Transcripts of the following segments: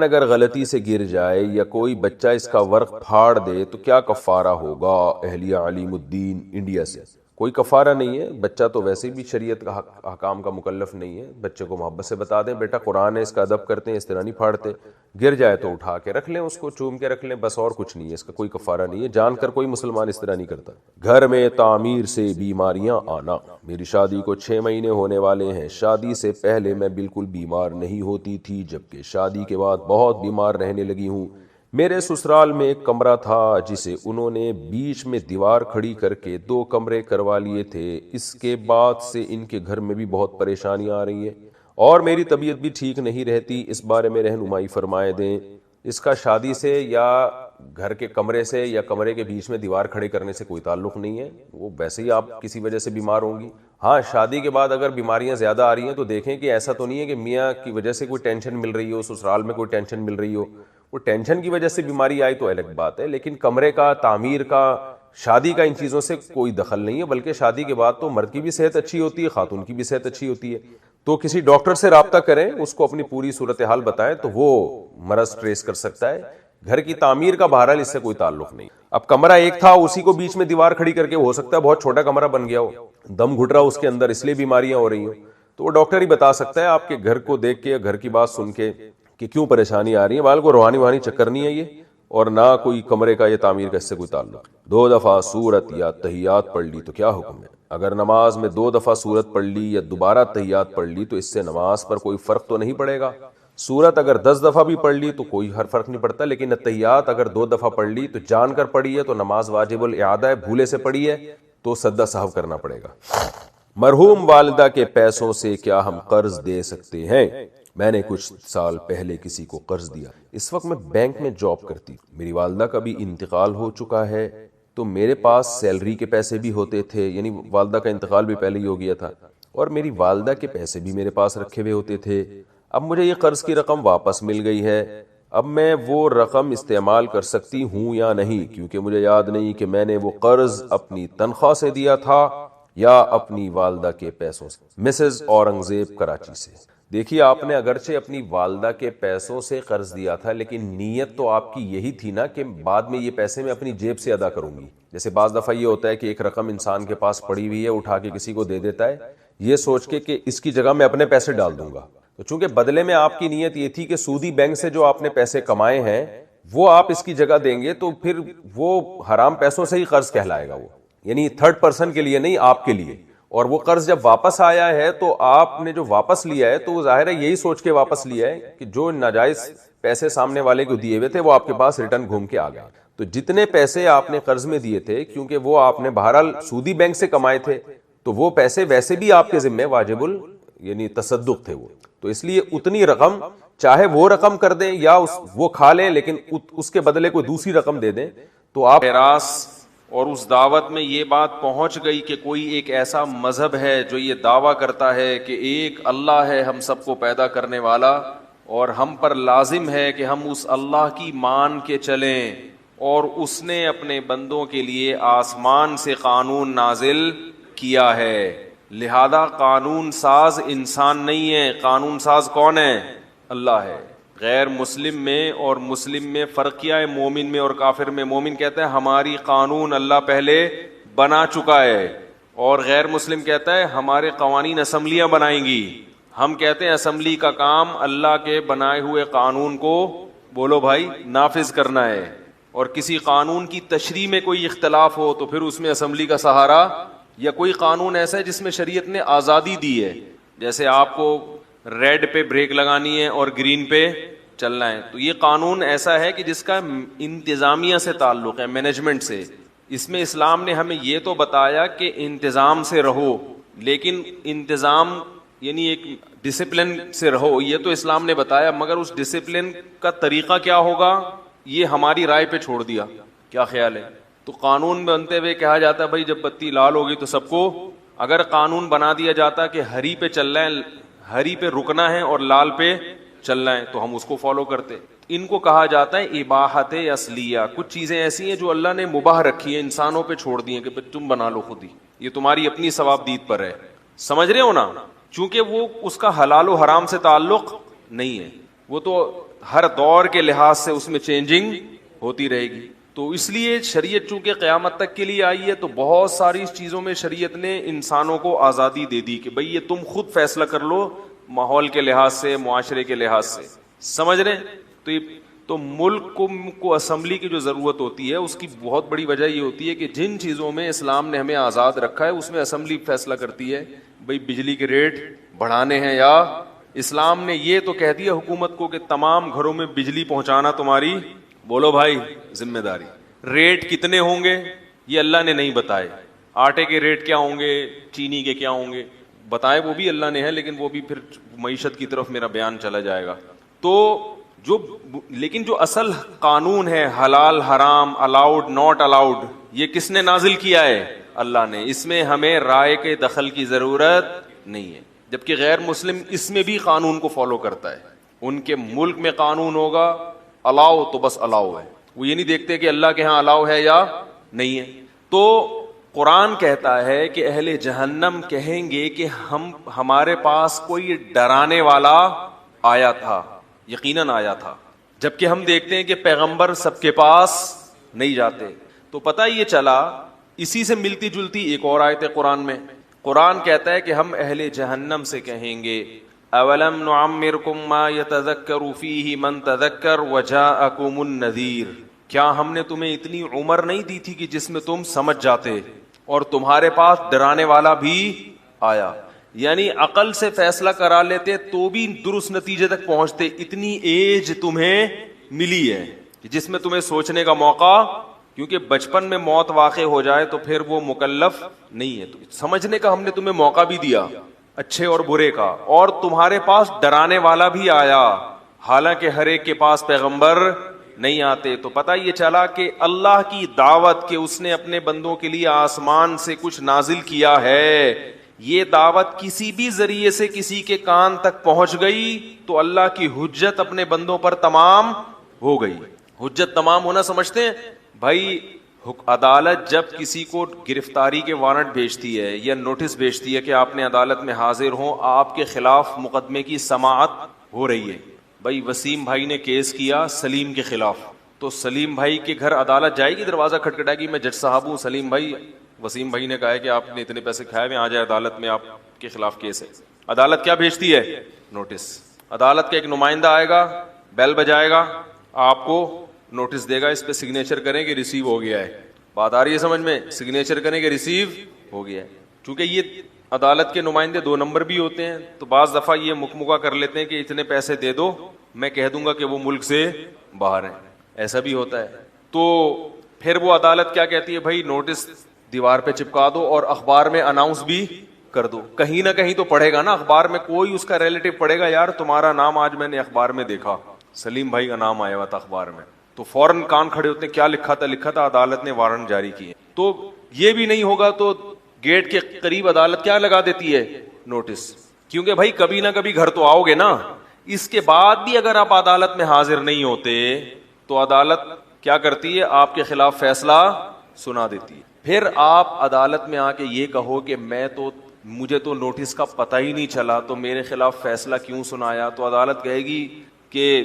اگر غلطی سے گر جائے یا کوئی بچہ اس کا ورق پھاڑ دے تو کیا کفارہ ہوگا؟ اہلیہ علیم الدین انڈیا سے۔ کوئی کفارہ نہیں ہے، بچہ تو ویسے بھی شریعت کا احکام کا مکلف نہیں ہے۔ بچے کو محبت سے بتا دیں بیٹا قرآن ہے، اس کا ادب کرتے ہیں، اس طرح نہیں پھاڑتے۔ گر جائے تو اٹھا کے رکھ لیں، اس کو چوم کے رکھ لیں، بس اور کچھ نہیں ہے، اس کا کوئی کفارہ نہیں ہے۔ جان کر کوئی مسلمان اس طرح نہیں کرتا۔ گھر میں تعمیر سے بیماریاں آنا۔ میری شادی کو 6 مہینے ہونے والے ہیں۔ شادی سے پہلے میں بالکل بیمار نہیں ہوتی تھی، جبکہ شادی کے بعد بہت بیمار رہنے لگی ہوں۔ میرے سسرال میں ایک کمرہ تھا جسے انہوں نے بیچ میں دیوار کھڑی کر کے 2 کمرے کروا لیے تھے۔ اس کے بعد سے ان کے گھر میں بھی بہت پریشانیاں آ رہی ہیں اور میری طبیعت بھی ٹھیک نہیں رہتی، اس بارے میں رہنمائی فرمائے دیں۔ اس کا شادی سے یا گھر کے کمرے سے یا کمرے کے بیچ میں دیوار کھڑے کرنے سے کوئی تعلق نہیں ہے، وہ ویسے ہی آپ کسی وجہ سے بیمار ہوں گی۔ ہاں، شادی کے بعد اگر بیماریاں زیادہ آ رہی ہیں تو دیکھیں کہ ایسا تو نہیں ہے کہ میاں کی وجہ سے کوئی ٹینشن مل رہی ہو، سسرال میں کوئی ٹینشن مل رہی ہو۔ وہ ٹینشن کی وجہ سے بیماری آئی تو الگ بات ہے، لیکن کمرے کا، تعمیر کا، شادی کا ان چیزوں سے کوئی دخل نہیں ہے، بلکہ شادی کے بعد تو مرد کی بھی صحت اچھی ہوتی ہے، خاتون کی بھی صحت اچھی ہوتی ہے۔ تو کسی ڈاکٹر سے رابطہ کریں، اس کو اپنی پوری صورتحال بتائیں تو وہ مرض ٹریس کر سکتا ہے۔ گھر کی تعمیر کا بہرحال اس سے کوئی تعلق نہیں۔ اب کمرہ ایک تھا، اسی کو بیچ میں دیوار کھڑی کر کے، ہو سکتا ہے بہت چھوٹا کمرہ بن گیا ہو، دم گھٹ رہا اس کے اندر، اس لیے بیماریاں ہو رہی ہوں، تو وہ ڈاکٹر ہی بتا سکتا ہے آپ کے گھر کو دیکھ کے، گھر کی بات سن کے کہ کیوں پریشانی آ رہی ہے۔ بال کو روحانی چکر نہیں ہے یہ، اور نہ کوئی کمرے کا یا تعمیر کا اس سے کوئی تعلق۔ 2 دفعہ سورت یا تحیات پڑھ لی تو کیا حکم ہے؟ اگر نماز میں 2 دفعہ سورت پڑھ لی یا دوبارہ تحیات پڑھ لی تو اس سے نماز پر کوئی فرق تو نہیں پڑے گا۔ سورت اگر 10 دفعہ بھی پڑھ لی تو کوئی ہر فرق نہیں پڑتا، لیکن تحیات اگر 2 دفعہ پڑھ لی تو جان کر پڑھی ہے تو نماز واجب الاعادہ ہے، بھولے سے پڑھی ہے تو سجدہ سہو کرنا پڑے گا۔ مرحوم والدہ کے پیسوں سے کیا ہم قرض دے سکتے ہیں؟ میں نے کچھ سال پہلے کسی کو قرض دیا، اس وقت میں بینک میں جاب کرتی، میری والدہ کا بھی انتقال ہو چکا ہے، تو میرے پاس سیلری کے پیسے بھی ہوتے تھے، یعنی والدہ کا انتقال بھی پہلے ہی ہو گیا تھا، اور میری والدہ کے پیسے بھی میرے پاس رکھے ہوئے ہوتے تھے۔ اب مجھے یہ قرض کی رقم واپس مل گئی ہے، اب میں وہ رقم استعمال کر سکتی ہوں یا نہیں؟ کیونکہ مجھے یاد نہیں کہ میں نے وہ قرض اپنی تنخواہ سے دیا تھا یا اپنی والدہ کے پیسوں سے۔ مسز اورنگزیب کراچی سے۔ دیکھیے، آپ نے اگرچہ اپنی والدہ کے پیسوں سے قرض دیا تھا، لیکن نیت تو آپ کی یہی تھی نا کہ بعد میں یہ پیسے میں اپنی جیب سے ادا کروں گی۔ جیسے بعض دفعہ یہ ہوتا ہے کہ ایک رقم انسان کے پاس پڑی ہوئی ہے، اٹھا کے کسی کو دے دیتا ہے یہ سوچ کے کہ اس کی جگہ میں اپنے پیسے ڈال دوں گا، تو چونکہ بدلے میں آپ کی نیت یہ تھی کہ سودی بینک سے جو آپ نے پیسے کمائے ہیں وہ آپ اس کی جگہ دیں گے، تو پھر وہ حرام پیسوں سے ہی قرض کہلائے گا، وہ یعنی 3rd پرسن کے لیے نہیں، آپ کے لیے۔ اور وہ قرض جب واپس آیا ہے تو آپ نے جو واپس لیا ہے تو وہ ظاہر ہے یہی سوچ کے واپس لیا ہے کہ جو ناجائز پیسے سامنے والے کو دیے ہوئے تھے وہ آپ کے پاس ریٹرن گھوم کے آ گئے۔ تو جتنے پیسے آپ نے قرض میں دیے تھے، کیونکہ وہ آپ نے بہرحال سودی بینک سے کمائے تھے، تو وہ پیسے ویسے بھی آپ کے ذمہ واجب یعنی تصدق تھے وہ، تو اس لیے اتنی رقم چاہے وہ رقم کر دیں یا وہ کھا لیں، لیکن اس کے بدلے کوئی دوسری رقم دے دیں تو آپ اور اس دعوت میں یہ بات پہنچ گئی کہ کوئی ایک ایسا مذہب ہے جو یہ دعویٰ کرتا ہے کہ ایک اللہ ہے ہم سب کو پیدا کرنے والا، اور ہم پر لازم ہے کہ ہم اس اللہ کی مان کے چلیں، اور اس نے اپنے بندوں کے لیے آسمان سے قانون نازل کیا ہے، لہذا قانون ساز انسان نہیں ہے، قانون ساز کون ہے؟ اللہ ہے۔ غیر مسلم میں اور مسلم میں فرق کیا ہے؟ مومن میں اور کافر میں۔ مومن کہتا ہے ہماری قانون اللہ پہلے بنا چکا ہے، اور غیر مسلم کہتا ہے ہمارے قوانین اسمبلیاں بنائیں گی۔ ہم کہتے ہیں اسمبلی کا کام اللہ کے بنائے ہوئے قانون کو، بولو بھائی، نافذ کرنا ہے، اور کسی قانون کی تشریح میں کوئی اختلاف ہو تو پھر اس میں اسمبلی کا سہارا، یا کوئی قانون ایسا ہے جس میں شریعت نے آزادی دی ہے، جیسے آپ کو ریڈ پہ بریک لگانی ہے اور گرین پہ چلنا ہے، تو یہ قانون ایسا ہے کہ جس کا انتظامیہ سے تعلق ہے، مینجمنٹ سے۔ اس میں اسلام نے ہمیں یہ تو بتایا کہ انتظام سے رہو، لیکن انتظام یعنی ایک ڈسپلن سے رہو، یہ تو اسلام نے بتایا، مگر اس ڈسپلن کا طریقہ کیا ہوگا یہ ہماری رائے پہ چھوڑ دیا۔ کیا خیال ہے؟ تو قانون بنتے ہوئے کہا جاتا ہے بھائی جب بتی لال ہوگی تو سب کو، اگر قانون بنا دیا جاتا کہ ہری پہ چلنا ہے، ہری پہ رکنا ہے اور لال پہ چلنا ہے، تو ہم اس کو فالو کرتے۔ ان کو کہا جاتا ہے اباحت اصلیہ، کچھ چیزیں ایسی ہیں جو اللہ نے مباح رکھی ہیں، انسانوں پہ چھوڑ دی ہیں کہ تم بنا لو خود ہی، یہ تمہاری اپنی ثواب دید پر ہے، سمجھ رہے ہو نا؟ چونکہ وہ اس کا حلال و حرام سے تعلق نہیں ہے، وہ تو ہر دور کے لحاظ سے اس میں چینجنگ ہوتی رہے گی. تو اس لیے شریعت چونکہ قیامت تک کے لیے آئی ہے تو بہت ساری چیزوں میں شریعت نے انسانوں کو آزادی دے دی کہ بھئی یہ تم خود فیصلہ کر لو ماحول کے لحاظ سے, معاشرے کے لحاظ سے. سمجھ رہے ہیں؟ تو ملک کو اسمبلی کی جو ضرورت ہوتی ہے اس کی بہت بڑی وجہ یہ ہوتی ہے کہ جن چیزوں میں اسلام نے ہمیں آزاد رکھا ہے اس میں اسمبلی فیصلہ کرتی ہے بھئی بجلی کے ریٹ بڑھانے ہیں, یا اسلام نے یہ تو کہہ دیا حکومت کو کہ تمام گھروں میں بجلی پہنچانا تمہاری, بولو بھائی, ذمہ داری. ریٹ کتنے ہوں گے یہ اللہ نے نہیں بتائے. آٹے کے ریٹ کیا ہوں گے, چینی کے کیا ہوں گے, بتائے وہ بھی اللہ نے ہے, لیکن وہ بھی پھر معیشت کی طرف میرا بیان چلا جائے گا. تو لیکن جو اصل قانون ہے حلال حرام, الاؤڈ ناٹ الاؤڈ, یہ کس نے نازل کیا ہے؟ اللہ نے. اس میں ہمیں رائے کے دخل کی ضرورت نہیں ہے. جبکہ غیر مسلم اس میں بھی قانون کو فالو کرتا ہے. ان کے ملک میں قانون ہوگا الاؤ تو بس الاؤ ہے, وہ یہ نہیں دیکھتے کہ اللہ کے ہاں الاؤ ہے یا نہیں ہے. تو قرآن کہتا ہے کہ اہل جہنم کہیں گے کہ ہمارے پاس کوئی ڈرانے والا آیا تھا, یقیناً آیا تھا, جبکہ ہم دیکھتے ہیں کہ پیغمبر سب کے پاس نہیں جاتے. تو پتہ یہ چلا, اسی سے ملتی جلتی ایک اور آیت ہے قرآن میں. قرآن کہتا ہے کہ ہم اہل جہنم سے کہیں گے اولم نعمرکم ما یتذکر فیہ من تذکر وجاءکم النذیر, کیا ہم نے تمہیں اتنی عمر نہیں دی تھی کہ جس میں تم سمجھ جاتے اور تمہارے پاس ڈرانے والا بھی آیا. یعنی عقل سے فیصلہ کرا لیتے تو بھی درست نتیجے تک پہنچتے. اتنی ایج تمہیں ملی ہے جس میں تمہیں سوچنے کا موقع, کیونکہ بچپن میں موت واقع ہو جائے تو پھر وہ مکلف نہیں ہے. تو سمجھنے کا ہم نے تمہیں موقع بھی دیا, اچھے اور برے کا, اور تمہارے پاس ڈرانے والا بھی آیا, حالانکہ ہر ایک کے پاس پیغمبر نہیں آتے. تو پتہ یہ چلا کہ اللہ کی دعوت کہ اس نے اپنے بندوں کے لیے آسمان سے کچھ نازل کیا ہے, یہ دعوت کسی بھی ذریعے سے کسی کے کان تک پہنچ گئی تو اللہ کی حجت اپنے بندوں پر تمام ہو گئی. حجت تمام ہونا سمجھتے ہیں بھائی, عدالت جب کسی کو گرفتاری کے وارنٹ بھیجتی ہے یا نوٹس بھیجتی ہے کہ آپ نے عدالت میں حاضر ہوں, آپ کے خلاف مقدمے کی سماعت ہو رہی ہے. بھائی وسیم بھائی نے کیس کیا سلیم کے خلاف, تو سلیم بھائی کے گھر عدالت جائے گی, دروازہ کھٹکھٹائے گی, میں جج صاحب ہوں, سلیم بھائی, وسیم بھائی نے کہا ہے کہ آپ نے اتنے پیسے کھائے ہوئے, آ جائے عدالت میں, آپ کے خلاف کیس ہے. عدالت کیا بھیجتی ہے؟ نوٹس. عدالت کا ایک نمائندہ آئے گا, بیل بجائے گا, آپ کو نوٹس دے گا, اس پہ سگنیچر کریں کہ ریسیو ہو گیا ہے. بات آ رہی ہے سمجھ میں؟ سگنیچر کریں کہ ریسیو ہو گیا ہے. چونکہ یہ عدالت کے نمائندے 2 نمبر بھی ہوتے ہیں تو بعض دفعہ یہ مکمکہ کر لیتے ہیں کہ اتنے پیسے دے دو, میں کہہ دوں گا کہ وہ ملک سے باہر ہیں, ایسا بھی ہوتا ہے. تو پھر وہ عدالت کیا کہتی ہے, بھائی نوٹس دیوار پہ چپکا دو اور اخبار میں اناؤنس بھی کر دو, کہیں نہ کہیں تو پڑھے گا نا اخبار میں, کوئی اس کا ریلیٹو پڑھے گا, یار تمہارا نام آج میں نے اخبار میں دیکھا, سلیم بھائی کا نام آیا ہوا تھا اخبار میں, تو فوراً کان کھڑے ہوتے ہیں, کیا لکھا تھا عدالت نے وارنٹ جاری کیے. تو یہ بھی نہیں ہوگا تو گیٹ کے قریب عدالت کیا لگا دیتی ہے؟ نوٹس. کیونکہ بھائی کبھی نہ کبھی گھر تو آؤ گے نا, اس کے بعد بھی اگر آپ عدالت میں حاضر نہیں ہوتے تو عدالت کیا کرتی ہے؟ آپ کے خلاف فیصلہ سنا دیتی ہے. پھر آپ عدالت میں آ کے یہ کہو کہ مجھے تو نوٹس کا پتہ ہی نہیں چلا تو میرے خلاف فیصلہ کیوں سنایا, تو عدالت کہے گی کہ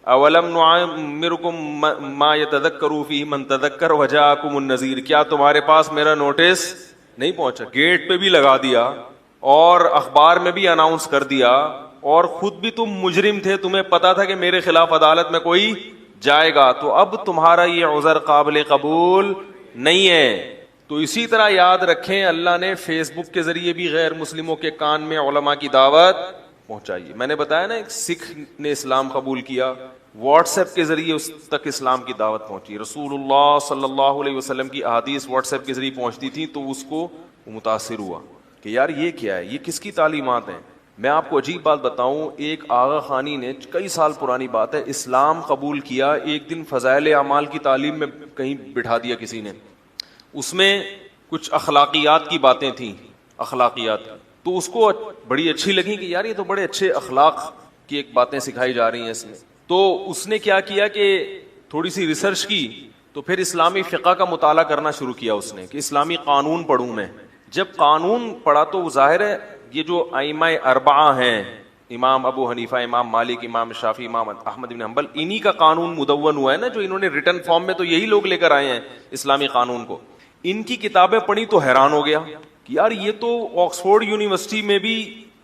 اولم نعمرکم ما یتذکر فیہ من تذکر وجاءکم النذیر, کیا تمہارے پاس میرا نوٹس نہیں پہنچا؟ گیٹ پہ بھی لگا دیا اور اخبار میں بھی اناؤنس کر دیا, اور خود بھی تم مجرم تھے, تمہیں پتا تھا کہ میرے خلاف عدالت میں کوئی جائے گا, تو اب تمہارا یہ عذر قابل قبول نہیں ہے. تو اسی طرح یاد رکھیں اللہ نے فیس بک کے ذریعے بھی غیر مسلموں کے کان میں علماء کی دعوت پہنچائی ہے. میں نے بتایا نا, ایک سکھ نے اسلام قبول کیا, واٹس ایپ کے ذریعے اس تک اسلام کی دعوت پہنچی. رسول اللہ صلی اللہ علیہ وسلم کی احادیث واٹس ایپ کے ذریعے پہنچتی تھی تو اس کو متاثر ہوا کہ یار یہ کیا ہے, یہ کس کی تعلیمات ہیں. میں آپ کو عجیب بات بتاؤں, ایک آغا خانی نے, کئی سال پرانی بات ہے, اسلام قبول کیا, ایک دن فضائل اعمال کی تعلیم میں کہیں بٹھا دیا کسی نے, اس میں کچھ اخلاقیات کی باتیں تھیں, اخلاقیات, تو اس کو بڑی اچھی لگی کہ یار یہ تو بڑے اچھے اخلاق کی ایک باتیں سکھائی جا رہی ہیں اس میں. تو اس نے کیا کیا کہ تھوڑی سی ریسرچ کی, تو پھر اسلامی فقہ کا مطالعہ کرنا شروع کیا اس نے کہ اسلامی قانون پڑھوں میں. جب قانون پڑھا تو ظاہر ہے یہ جو ائمہ اربعہ ہیں امام ابو حنیفہ، امام مالک، امام شافعی، امام احمد بن حنبل، انہی کا قانون مدون ہوا ہے نا، جو انہوں نے ریٹن فارم میں تو یہی لوگ لے کر آئے ہیں اسلامی قانون کو. ان کی کتابیں پڑھی تو حیران ہو گیا کہ یار یہ تو آکسفورڈ یونیورسٹی میں بھی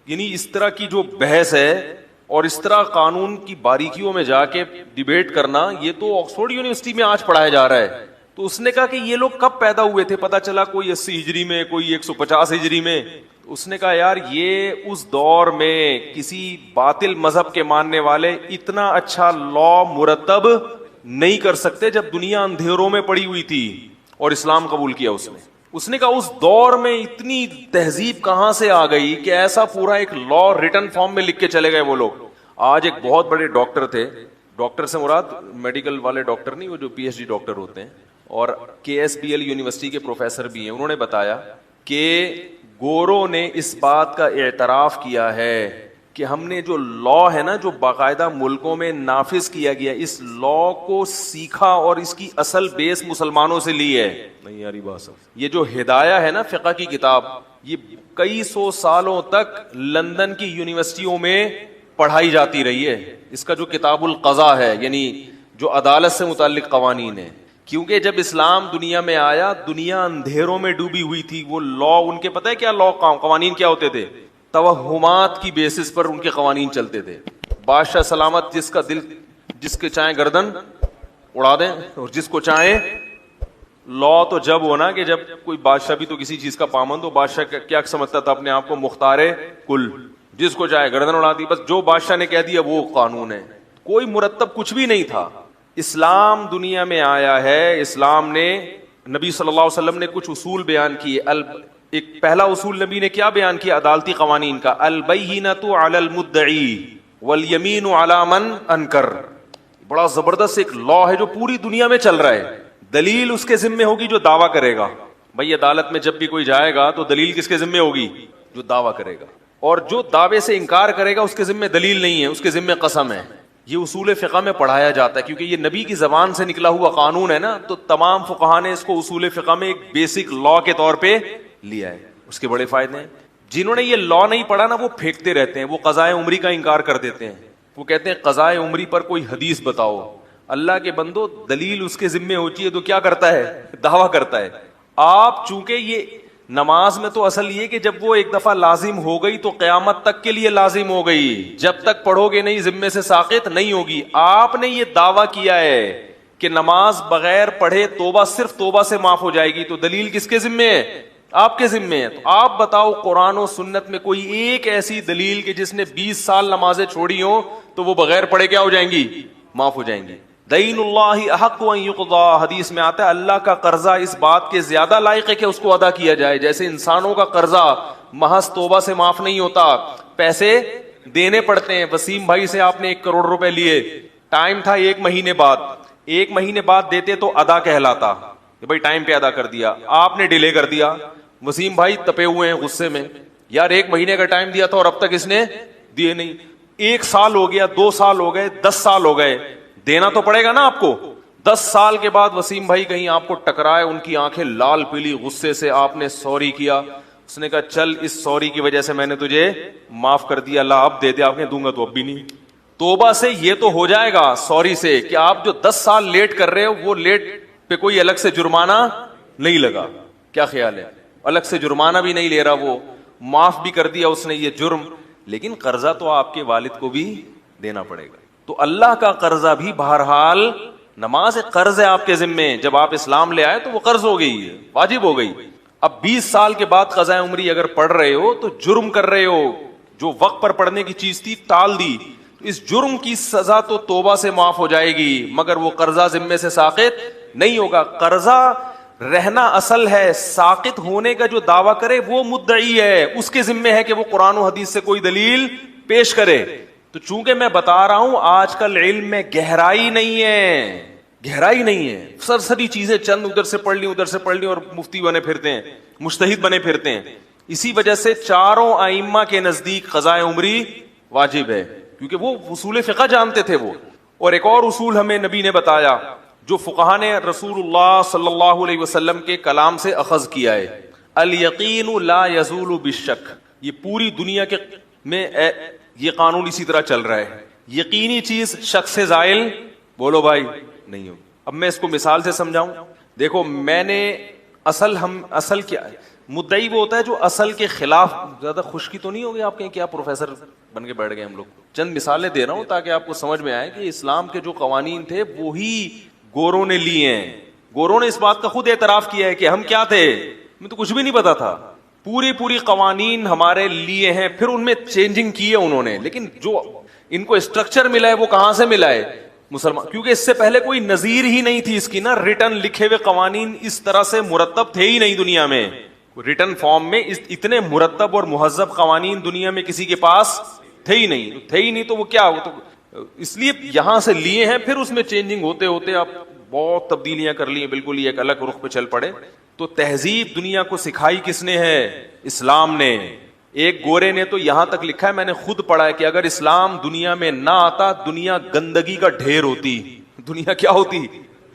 یعنی اس طرح کی جو بحث ہے اور اس طرح قانون کی باریکیوں میں جا کے ڈیبیٹ کرنا، یہ تو آکسفورڈ یونیورسٹی میں آج پڑھایا جا رہا ہے. تو اس نے کہا کہ یہ لوگ کب پیدا ہوئے تھے؟ پتا چلا کوئی 80 ہجری میں، کوئی 150 ہجری میں. اس نے کہا یار یہ اس دور میں کسی باطل مذہب کے ماننے والے اتنا اچھا لا مرتب نہیں کر سکتے جب دنیا اندھیروں میں پڑی ہوئی تھی اور اسلام قبول کیا اس نے. اس نے کہا اس دور میں اتنی تہذیب کہاں سے آ گئی کہ ایسا پورا ایک لا ریٹن فارم میں لکھ کے چلے گئے وہ لوگ. آج ایک بہت بڑے ڈاکٹر تھے، ڈاکٹر سے مراد میڈیکل والے ڈاکٹر نہیں، وہ جو پی ایچ ڈی ڈاکٹر ہوتے ہیں اور کے ایس بی ایل یونیورسٹی کے پروفیسر بھی ہیں. انہوں نے بتایا کہ گوروں نے اس بات کا اعتراف کیا ہے کہ ہم نے جو لا ہے نا، جو باقاعدہ ملکوں میں نافذ کیا گیا، اس لا کو سیکھا اور اس کی اصل بیس مسلمانوں سے لی ہے. نہیں یاری بات، یہ جو ہدایہ ہے نا فقہ کی کتاب، یہ کئی سو سالوں تک لندن کی یونیورسٹیوں میں پڑھائی جاتی رہی ہے. اس کا جو کتاب القضاء ہے، یعنی جو عدالت سے متعلق قوانین ہیں، کیونکہ جب اسلام دنیا میں آیا دنیا اندھیروں میں ڈوبی ہوئی تھی. وہ لا ان کے پتہ ہے کیا لا قوانین کیا ہوتے تھے؟ توہمات کی بیسس پر ان کے قوانین چلتے تھے. بادشاہ سلامت، جس کا دل، جس کے چاہیں گردن اڑا دیں اور جس کو چاہیں. لا تو جب ہونا کہ جب کوئی بادشاہ بھی تو کسی چیز کا پابند ہو. بادشاہ کیا سمجھتا تھا اپنے آپ کو؟ مختار کل، جس کو چاہے گردن اڑا دی، بس جو بادشاہ نے کہہ دیا وہ قانون ہے. کوئی مرتب کچھ بھی نہیں تھا. اسلام دنیا میں آیا ہے، اسلام نے، نبی صلی اللہ علیہ وسلم نے کچھ اصول بیان کیے. ایک پہلا اصول نبی نے کیا بیان کیا عدالتی قوانین کا؟ البینۃ علی المدعی والیمین علی من انکر. بڑا زبردست ایک لا ہے جو پوری دنیا میں چل رہا ہے. دلیل اس کے ذمے ہوگی جو دعویٰ کرے گا. بھائی عدالت میں جب بھی کوئی جائے گا تو دلیل کس کے ذمے ہوگی؟ جو دعویٰ کرے گا. اور جو دعوے سے انکار کرے گا اس کے ذمے دلیل نہیں ہے، اس کے ذمے قسم ہے. یہ اصول فقہ میں پڑھایا جاتا ہے کیونکہ یہ نبی کی زبان سے نکلا ہوا قانون ہے نا، تو تمام فقہاء نے اس کو اصول فقہ میں ایک بیسک لا کے طور پہ لیا ہے. اس کے بڑے فائدے ہیں. جنہوں نے یہ لا نہیں پڑھا نا وہ پھینکتے رہتے ہیں، وہ قضائے عمری کا انکار کر دیتے ہیں. وہ کہتے ہیں قضائے عمری پر کوئی حدیث بتاؤ. اللہ کے بندو، دلیل اس کے ذمے ہوتی ہے تو کیا کرتا ہے؟ دعویٰ کرتا ہے. آپ چونکہ یہ نماز میں تو اصل یہ کہ جب وہ ایک دفعہ لازم ہو گئی تو قیامت تک کے لیے لازم ہو گئی، جب تک پڑھو گے نہیں ذمے سے ساقط نہیں ہوگی. آپ نے یہ دعویٰ کیا ہے کہ نماز بغیر پڑھے توبہ صرف توبہ سے معاف ہو جائے گی، تو دلیل کس کے ذمے ہے؟ آپ کے ذمے ہے. تو آپ بتاؤ قرآن و سنت میں کوئی ایک ایسی دلیل کہ جس نے 20 سال نمازیں چھوڑی ہوں تو وہ بغیر پڑھے کیا ہو جائیں گی؟ معاف ہو جائیں گی. دین اللہ احق ان یقضى، حدیث میں آتا ہے اللہ کا قرضہ اس بات کے زیادہ لائق ہے کہ اس کو ادا کیا جائے. جیسے انسانوں کا قرضہ محض توبہ سے معاف نہیں ہوتا، پیسے دینے پڑتے ہیں. وسیم بھائی سے آپ نے 1 کروڑ روپے لیے، ٹائم تھا 1 مہینے بعد، 1 مہینے بعد دیتے تو ادا کہلاتا کہ بھائی ٹائم پہ ادا کر دیا. آپ نے ڈیلے کر دیا، وسیم بھائی تپے ہوئے ہیں غصے میں، یار 1 مہینے کا ٹائم دیا تھا اور اب تک اس نے دیے نہیں. 1 سال ہو گیا، 2 سال ہو گئے، 10 سال ہو گئے، دینا تو پڑے گا نا آپ کو. 10 سال کے بعد وسیم بھائی کہیں آپ کو ٹکرائے، ان کی آنکھیں لال پیلی غصے سے، آپ نے سوری کیا. اس نے کہا چل اس سوری کی وجہ سے میں نے تجھے معاف کر دیا، اللہ اب دے دے. آپ نے دوں گا تو اب بھی نہیں. توبہ سے یہ تو ہو جائے گا، سوری سے، کہ آپ جو 10 سال لیٹ کر رہے ہو وہ لیٹ پہ کوئی الگ سے جرمانہ نہیں لگا. کیا خیال ہے؟ الگ سے جرمانہ بھی نہیں لے رہا، وہ معاف بھی کر دیا اس نے یہ جرم. لیکن قرضہ تو آپ کے والد کو بھی دینا پڑے گا. تو اللہ کا قرضہ بھی بہرحال، نماز ایک قرض ہے آپ کے ذمے. جب آپ اسلام لے آئے تو وہ قرض ہو گئی ہے، واجب ہو گئی. اب 20 سال کے بعد قضاء عمری اگر پڑھ رہے ہو تو جرم کر رہے ہو، جو وقت پر پڑھنے کی چیز تھی ٹال دی. اس جرم کی سزا تو توبہ سے معاف ہو جائے گی، مگر وہ قرضہ ذمے سے ساقط نہیں ہوگا. قرضہ رہنا اصل ہے، ساقط ہونے کا جو دعویٰ کرے وہ مدعی ہے، اس کے ذمے ہے کہ وہ قرآن و حدیث سے کوئی دلیل پیش کرے. تو چونکہ میں بتا رہا ہوں آج کل علم میں گہرائی نہیں ہے، گہرائی نہیں ہے. سرسری چیزیں چند ادھر سے پڑھ لی ادھر سے پڑھ لی اور مفتی بنے پھرتے ہیں، مجتہد بنے پھرتے ہیں. اسی وجہ سے چاروں ائمہ کے نزدیک قضاء عمری واجب ہے، کیونکہ وہ اصول فقہ جانتے تھے وہ. اور ایک اور اصول ہمیں نبی نے بتایا جو فقہا نے رسول اللہ صلی اللہ علیہ وسلم کے کلام سے اخذ کیا ہے، الیقین لا یزول بالشک. یہ پوری دنیا کے میں یہ قانون اسی طرح چل رہا ہے. یقینی چیز شک سے زائل بولو بھائی نہیں ہو. اب میں اس کو مثال سے سمجھاؤں. دیکھو میں نے اصل کیا ہے, مدعی وہ ہوتا ہے جو اصل کے خلاف. زیادہ خشکی تو نہیں ہوگی آپ کے کیا پروفیسر بن کے بیٹھ گئے ہم لوگ. چند مثالیں دے رہا ہوں تاکہ آپ کو سمجھ میں آئے کہ اسلام کے جو قوانین تھے وہی گوروں نے لیے ہیں. گوروں نے اس بات کا خود اعتراف کیا ہے کہ ہم کیا تھے, ہمیں تو کچھ بھی نہیں پتا تھا. پوری قوانین ہمارے لیے ہیں, پھر ان میں چینجنگ کی ہے انہوں نے. لیکن جو ان کو اسٹرکچر ملا ہے وہ کہاں سے ملا ہے؟ مسلمان. کیونکہ اس سے پہلے کوئی نظیر ہی نہیں تھی اس کی نا. ریٹن لکھے ہوئے قوانین اس طرح سے مرتب تھے ہی نہیں دنیا میں. ریٹن فارم میں اتنے مرتب اور مہذب قوانین دنیا میں کسی کے پاس تھے ہی نہیں. تو وہ کیا, تو اس لیے یہاں سے لیے ہیں, پھر اس میں چینجنگ ہوتے ہوتے آپ بہت تبدیلیاں کر لی ہیں, بالکل ہی ایک الگ رخ پہ چل پڑے. تو تہذیب دنیا کو سکھائی کس نے ہے؟ اسلام نے. ایک گورے نے تو یہاں تک لکھا ہے, میں نے خود پڑھا ہے, کہ اگر اسلام دنیا میں نہ آتا دنیا گندگی کا ڈھیر ہوتی. دنیا کیا ہوتی؟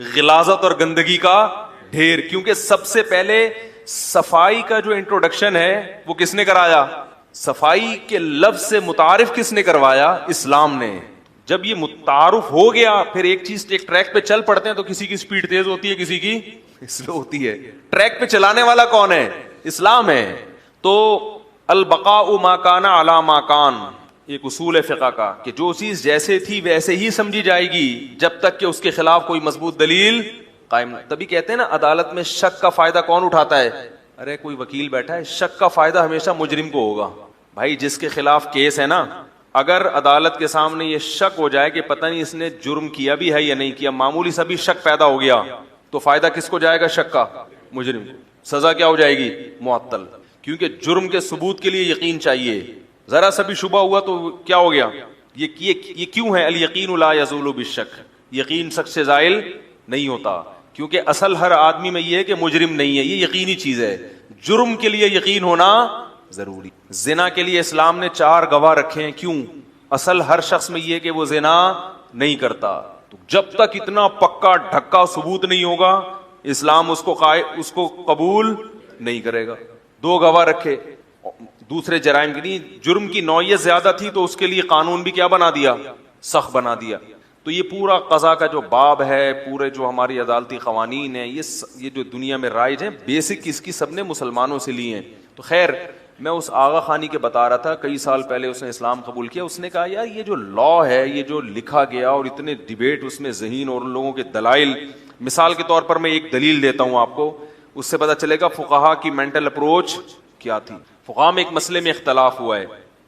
غلاظت اور گندگی کا ڈھیر. کیونکہ سب سے پہلے صفائی کا جو انٹروڈکشن ہے وہ کس نے کرایا؟ صفائی کے لفظ سے متعارف کس نے کروایا؟ اسلام نے. جب یہ متعارف ہو گیا پھر ایک چیز ایک ٹریک پہ چل پڑتے ہیں تو کسی کی سپیڈ تیز ہوتی ہے, کسی کی سلو ہوتی ہے. ٹریک پہ چلانے والا کون ہے؟ اسلام ہے. تو البقاء ما کان علی ما کان ایک اصول ہے فقہ کا, کہ جو چیز جیسے تھی ویسے ہی سمجھی جائے گی جب تک کہ اس کے خلاف کوئی مضبوط دلیل قائم. تبھی کہتے ہیں نا عدالت میں شک کا فائدہ کون اٹھاتا ہے؟ ارے کوئی وکیل بیٹھا ہے, شک کا فائدہ ہمیشہ مجرم کو ہوگا. بھائی جس کے خلاف کیس ہے نا, اگر عدالت کے سامنے یہ شک ہو جائے کہ پتہ نہیں اس نے جرم کیا بھی ہے یا نہیں کیا, معمولی سا بھی شک پیدا ہو گیا, تو فائدہ کس کو جائے گا؟ شک کا, مجرم. سزا کیا ہو جائے گی؟ معطل. کیونکہ جرم کے ثبوت کے لیے یقین چاہیے. ذرا سا بھی شبہ ہوا تو کیا ہو گیا؟ یہ کیوں ہے؟ الیقین لا یزول بالشک, یقین شک سے زائل نہیں ہوتا. کیونکہ اصل ہر آدمی میں یہ ہے کہ مجرم نہیں ہے, یہ یقینی چیز ہے. جرم کے لیے یقین ہونا ضروری. زنا کے لیے اسلام نے 4 گواہ رکھے ہیں. کیوں؟ اصل ہر شخص میں یہ کہ وہ زنا نہیں کرتا. تو جب تک اتنا پکا ڈھکا ثبوت نہیں ہوگا اسلام اس کو قبول نہیں کرے گا. 2 گواہ رکھے. دوسرے جرائم کے لیے جرم کی نوعیت زیادہ تھی تو اس کے لیے قانون بھی کیا بنا دیا؟ سخت بنا دیا. تو یہ پورا قضا کا جو باب ہے, پورے جو ہماری عدالتی قوانین ہیں, یہ جو دنیا میں رائج ہیں, بیسک اس کی سب نے مسلمانوں سے لی ہیں. تو خیر میں اس آغا خانی کے بتا رہا تھا, کئی سال پہلے اس نے اسلام قبول کیا. اس نے کہا یار یہ جو لا ہے, یہ جو لکھا گیا اور اتنے ڈیبیٹ اس میں ذہین اور ان لوگوں کے دلائل, مثال کے طور پر میں ایک دلیل دیتا ہوں آپ کو, اس سے پتہ چلے گا فقہا کی مینٹل اپروچ کیا تھی. فقہا میں ایک مسئلے میں اختلاف ہوا ہے.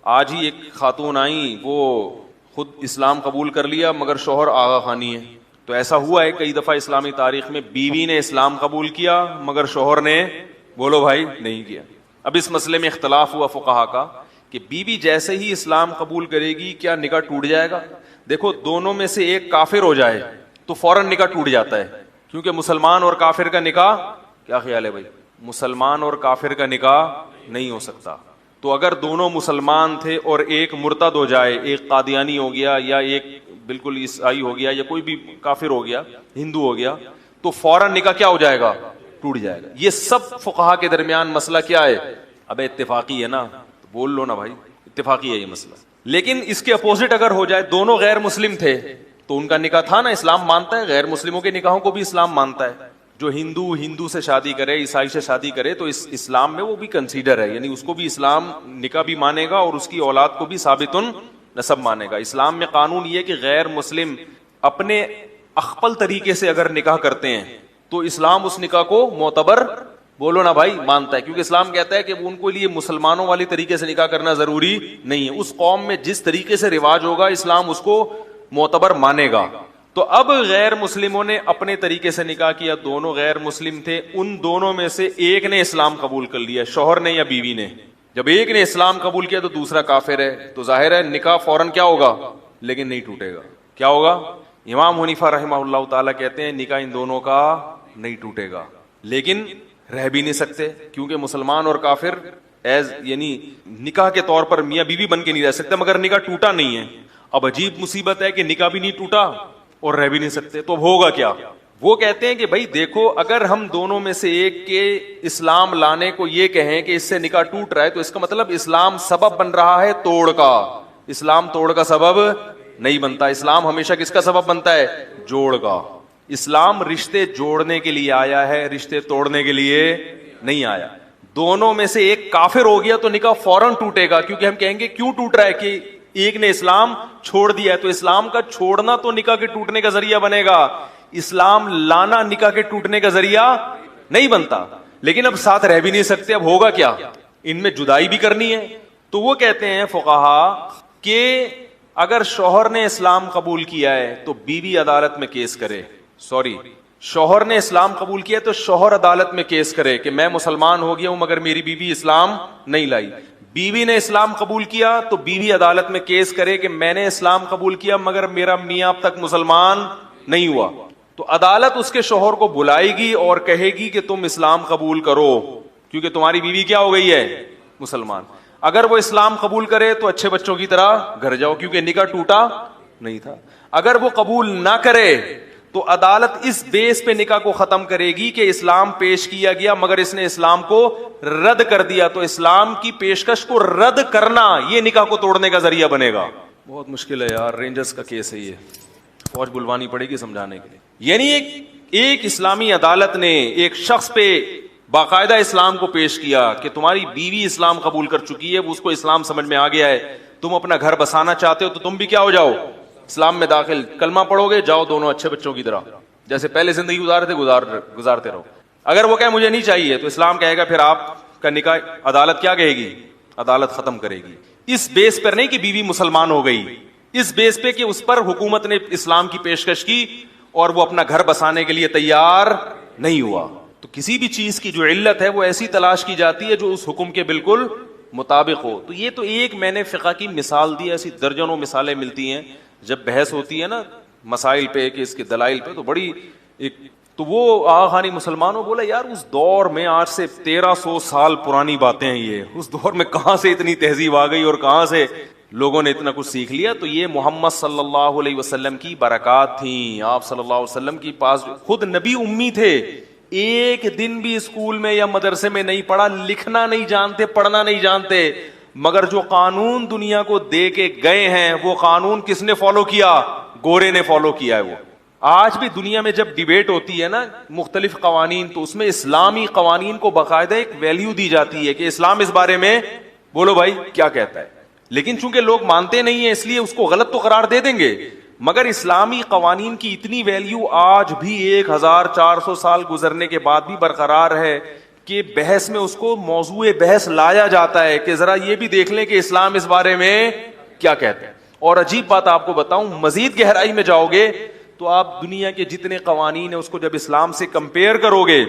آج ہی ایک خاتون آئیں, وہ خود اسلام قبول کر لیا مگر شوہر آغا خانی ہے. تو ایسا ہوا ہے کئی دفعہ اسلامی تاریخ میں, بیوی نے اسلام قبول کیا مگر شوہر نے بولو بھائی نہیں کیا. اب اس مسئلے میں اختلاف ہوا فقہا کا کہ بیوی جیسے ہی اسلام قبول کرے گی کیا نکاح ٹوٹ جائے گا؟ دیکھو دونوں میں سے ایک کافر ہو جائے تو فوراً نکاح ٹوٹ جاتا ہے, کیونکہ مسلمان اور کافر کا نکاح, کیا خیال ہے بھائی, مسلمان اور کافر کا نکاح نہیں ہو سکتا. تو اگر دونوں مسلمان تھے اور ایک مرتد ہو جائے, ایک قادیانی ہو گیا یا ایک بالکل عیسائی ہو گیا یا کوئی بھی کافر ہو گیا, ہندو ہو گیا, تو فوراً نکاح کیا ہو جائے گا؟ ٹوٹ جائے گا. یہ سب فقہا کے درمیان مسئلہ کیا ہے؟ ابے اتفاقی ہے نا, بول لو نا بھائی, اتفاقی ہے یہ مسئلہ. لیکن اس کے اپوزٹ اگر ہو جائے, دونوں غیر مسلم تھے تو ان کا نکاح تھا نا, اسلام مانتا ہے غیر مسلموں کے نکاحوں کو بھی اسلام مانتا ہے. جو ہندو سے شادی کرے, عیسائی سے شادی کرے تو اس اسلام میں وہ بھی کنسیڈر ہے, یعنی اس کو بھی اسلام نکاح بھی مانے گا اور اس کی اولاد کو بھی ثابت نسب مانے گا. اسلام میں قانون یہ کہ غیر مسلم اپنے اخپل طریقے سے اگر نکاح کرتے ہیں تو اسلام اس نکاح کو معتبر بولو نا بھائی مانتا ہے, کیونکہ اسلام کہتا ہے کہ ان کو لیے مسلمانوں والی طریقے سے نکاح کرنا ضروری نہیں ہے. اس قوم میں جس طریقے سے رواج ہوگا اسلام اس کو معتبر مانے گا. تو اب غیر مسلموں نے اپنے طریقے سے نکاح کیا, دونوں غیر مسلم تھے, ان دونوں میں سے ایک نے اسلام قبول کر لیا, شوہر نے یا بیوی نے. جب ایک نے اسلام قبول کیا تو دوسرا کافر ہے, تو ظاہر ہے نکاح فوراً کیا ہوگا, لیکن نہیں ٹوٹے گا. کیا ہوگا؟ امام حنیفہ رحمہ اللہ تعالیٰ کہتے ہیں نکاح ان دونوں کا نہیں ٹوٹے گا, لیکن رہ بھی نہیں سکتے, کیونکہ مسلمان اور کافر یعنی نکاح کے طور پر میاں بیوی بن کے نہیں رہ سکتے, مگر نکاح ٹوٹا نہیں ہے. اب عجیب مصیبت ہے کہ نکاح بھی نہیں ٹوٹا اور رہ بھی نہیں سکتے, تو اب ہوگا کیا؟ وہ کہتے ہیں کہ بھائی دیکھو, اگر ہم دونوں میں سے ایک کے اسلام لانے کو یہ کہیں کہ اس سے نکاح ٹوٹ رہا ہے تو اس کا مطلب اسلام سبب بن رہا ہے توڑ کا, اسلام توڑ کا سبب نہیں بنتا. اسلام ہمیشہ کس کا سبب بنتا ہے؟ جوڑ کا. اسلام رشتے جوڑنے کے لیے آیا ہے, رشتے توڑنے کے لیے نہیں آیا. دونوں میں سے ایک کافر ہو گیا تو نکاح فوراً ٹوٹے گا, کیونکہ ہم کہیں گے کیوں ٹوٹ رہا ہے, کہ ایک نے اسلام چھوڑ دیا ہے. تو اسلام کا چھوڑنا تو نکاح کے ٹوٹنے کا ذریعہ بنے گا, اسلام لانا نکاح کے ٹوٹنے کا ذریعہ نہیں بنتا. لیکن اب ساتھ رہ بھی نہیں سکتے, اب ہوگا کیا؟ ان میں جدائی بھی کرنی ہے. تو وہ کہتے ہیں فقہا کہ اگر شوہر نے اسلام قبول کیا ہے تو بیوی عدالت میں کیس کرے. شوہر نے اسلام قبول کیا تو شوہر عدالت میں کیس کرے کہ میں مسلمان ہو گیا ہوں مگر میری بیوی اسلام نہیں لائی. بیوی نے اسلام قبول کیا تو بیوی عدالت میں کیس کرے کہ میں نے اسلام قبول کیا مگر میرا میاں اب تک مسلمان نہیں ہوا. تو عدالت اس کے شوہر کو بلائے گی اور کہے گی کہ تم اسلام قبول کرو, کیونکہ تمہاری بیوی کیا ہو گئی ہے؟ مسلمان. اگر وہ اسلام قبول کرے تو اچھے بچوں کی طرح گھر جاؤ, کیونکہ نکاح ٹوٹا نہیں تھا. اگر وہ قبول نہ کرے تو عدالت اس بیس پہ نکاح کو ختم کرے گی کہ اسلام پیش کیا گیا مگر اس نے اسلام کو رد کر دیا, تو اسلام کی پیشکش کو رد کرنا یہ نکاح کو توڑنے کا ذریعہ بنے گا. بہت مشکل ہے یار, رینجرز کا کیس ہے یہ, فوج بلوانی پڑے گی سمجھانے کے لیے. یعنی ایک اسلامی عدالت نے ایک شخص پہ باقاعدہ اسلام کو پیش کیا کہ تمہاری بیوی اسلام قبول کر چکی ہے, اس کو اسلام سمجھ میں آ گیا ہے, تم اپنا گھر بسانا چاہتے ہو تو تم بھی کیا ہو جاؤ؟ اسلام میں داخل, کلمہ پڑھو گے, جاؤ دونوں اچھے بچوں کی طرح جیسے پہلے زندگی گزارتے رہو. اگر وہ کہے مجھے نہیں چاہیے تو اسلام کہے گا پھر آپ کا نکاح عدالت کیا کہے گی؟ عدالت ختم کرے گی. اس بیس پر نہیں کہ بیوی مسلمان ہو گئی, اس بیس پہ کہ اس پر حکومت نے اسلام کی پیشکش کی اور وہ اپنا گھر بسانے کے لیے تیار نہیں ہوا. تو کسی بھی چیز کی جو علت ہے وہ ایسی تلاش کی جاتی ہے جو اس حکم کے بالکل مطابق ہو. تو یہ تو ایک میں نے فقہ کی مثال دی, ایسی درجنوں مثالیں ملتی ہیں جب بحث ہوتی ہے نا مسائل پہ کہ اس کے دلائل پہ, تو بڑی تو وہ آغانی مسلمانوں بولا یار اس دور میں آج سے 1300 سال پرانی باتیں ہیں یہ, اس دور میں کہاں سے اتنی تہذیب آ گئی اور کہاں سے لوگوں نے اتنا کچھ سیکھ لیا. تو یہ محمد صلی اللہ علیہ وسلم کی برکات تھیں. آپ صلی اللہ علیہ وسلم کی پاس خود نبی امی تھے, ایک دن بھی اسکول میں یا مدرسے میں نہیں پڑھا, لکھنا نہیں جانتے, پڑھنا نہیں جانتے, مگر جو قانون دنیا کو دے کے گئے ہیں وہ قانون کس نے فالو کیا؟ گورے نے فالو کیا ہے. وہ آج بھی دنیا میں جب ڈیبیٹ ہوتی ہے نا مختلف قوانین, تو اس میں اسلامی قوانین کو باقاعدہ ایک ویلیو دی جاتی ہے کہ اسلام اس بارے میں بولو بھائی کیا کہتا ہے. لیکن چونکہ لوگ مانتے نہیں ہیں اس لیے اس کو غلط تو قرار دے دیں گے, مگر اسلامی قوانین کی اتنی ویلیو آج بھی 1400 سال گزرنے کے بعد بھی برقرار ہے کہ بحث میں اس کو موضوع بحث لایا جاتا ہے کہ ذرا یہ بھی دیکھ لیں کہ اسلام اس بارے میں کیا کہتے ہیں. اور عجیب بات آپ کو بتاؤں, مزید گہرائی میں جاؤ گے تو آپ دنیا کے جتنے قوانین ہیں اس کو جب اسلام سے کمپیئر کرو گے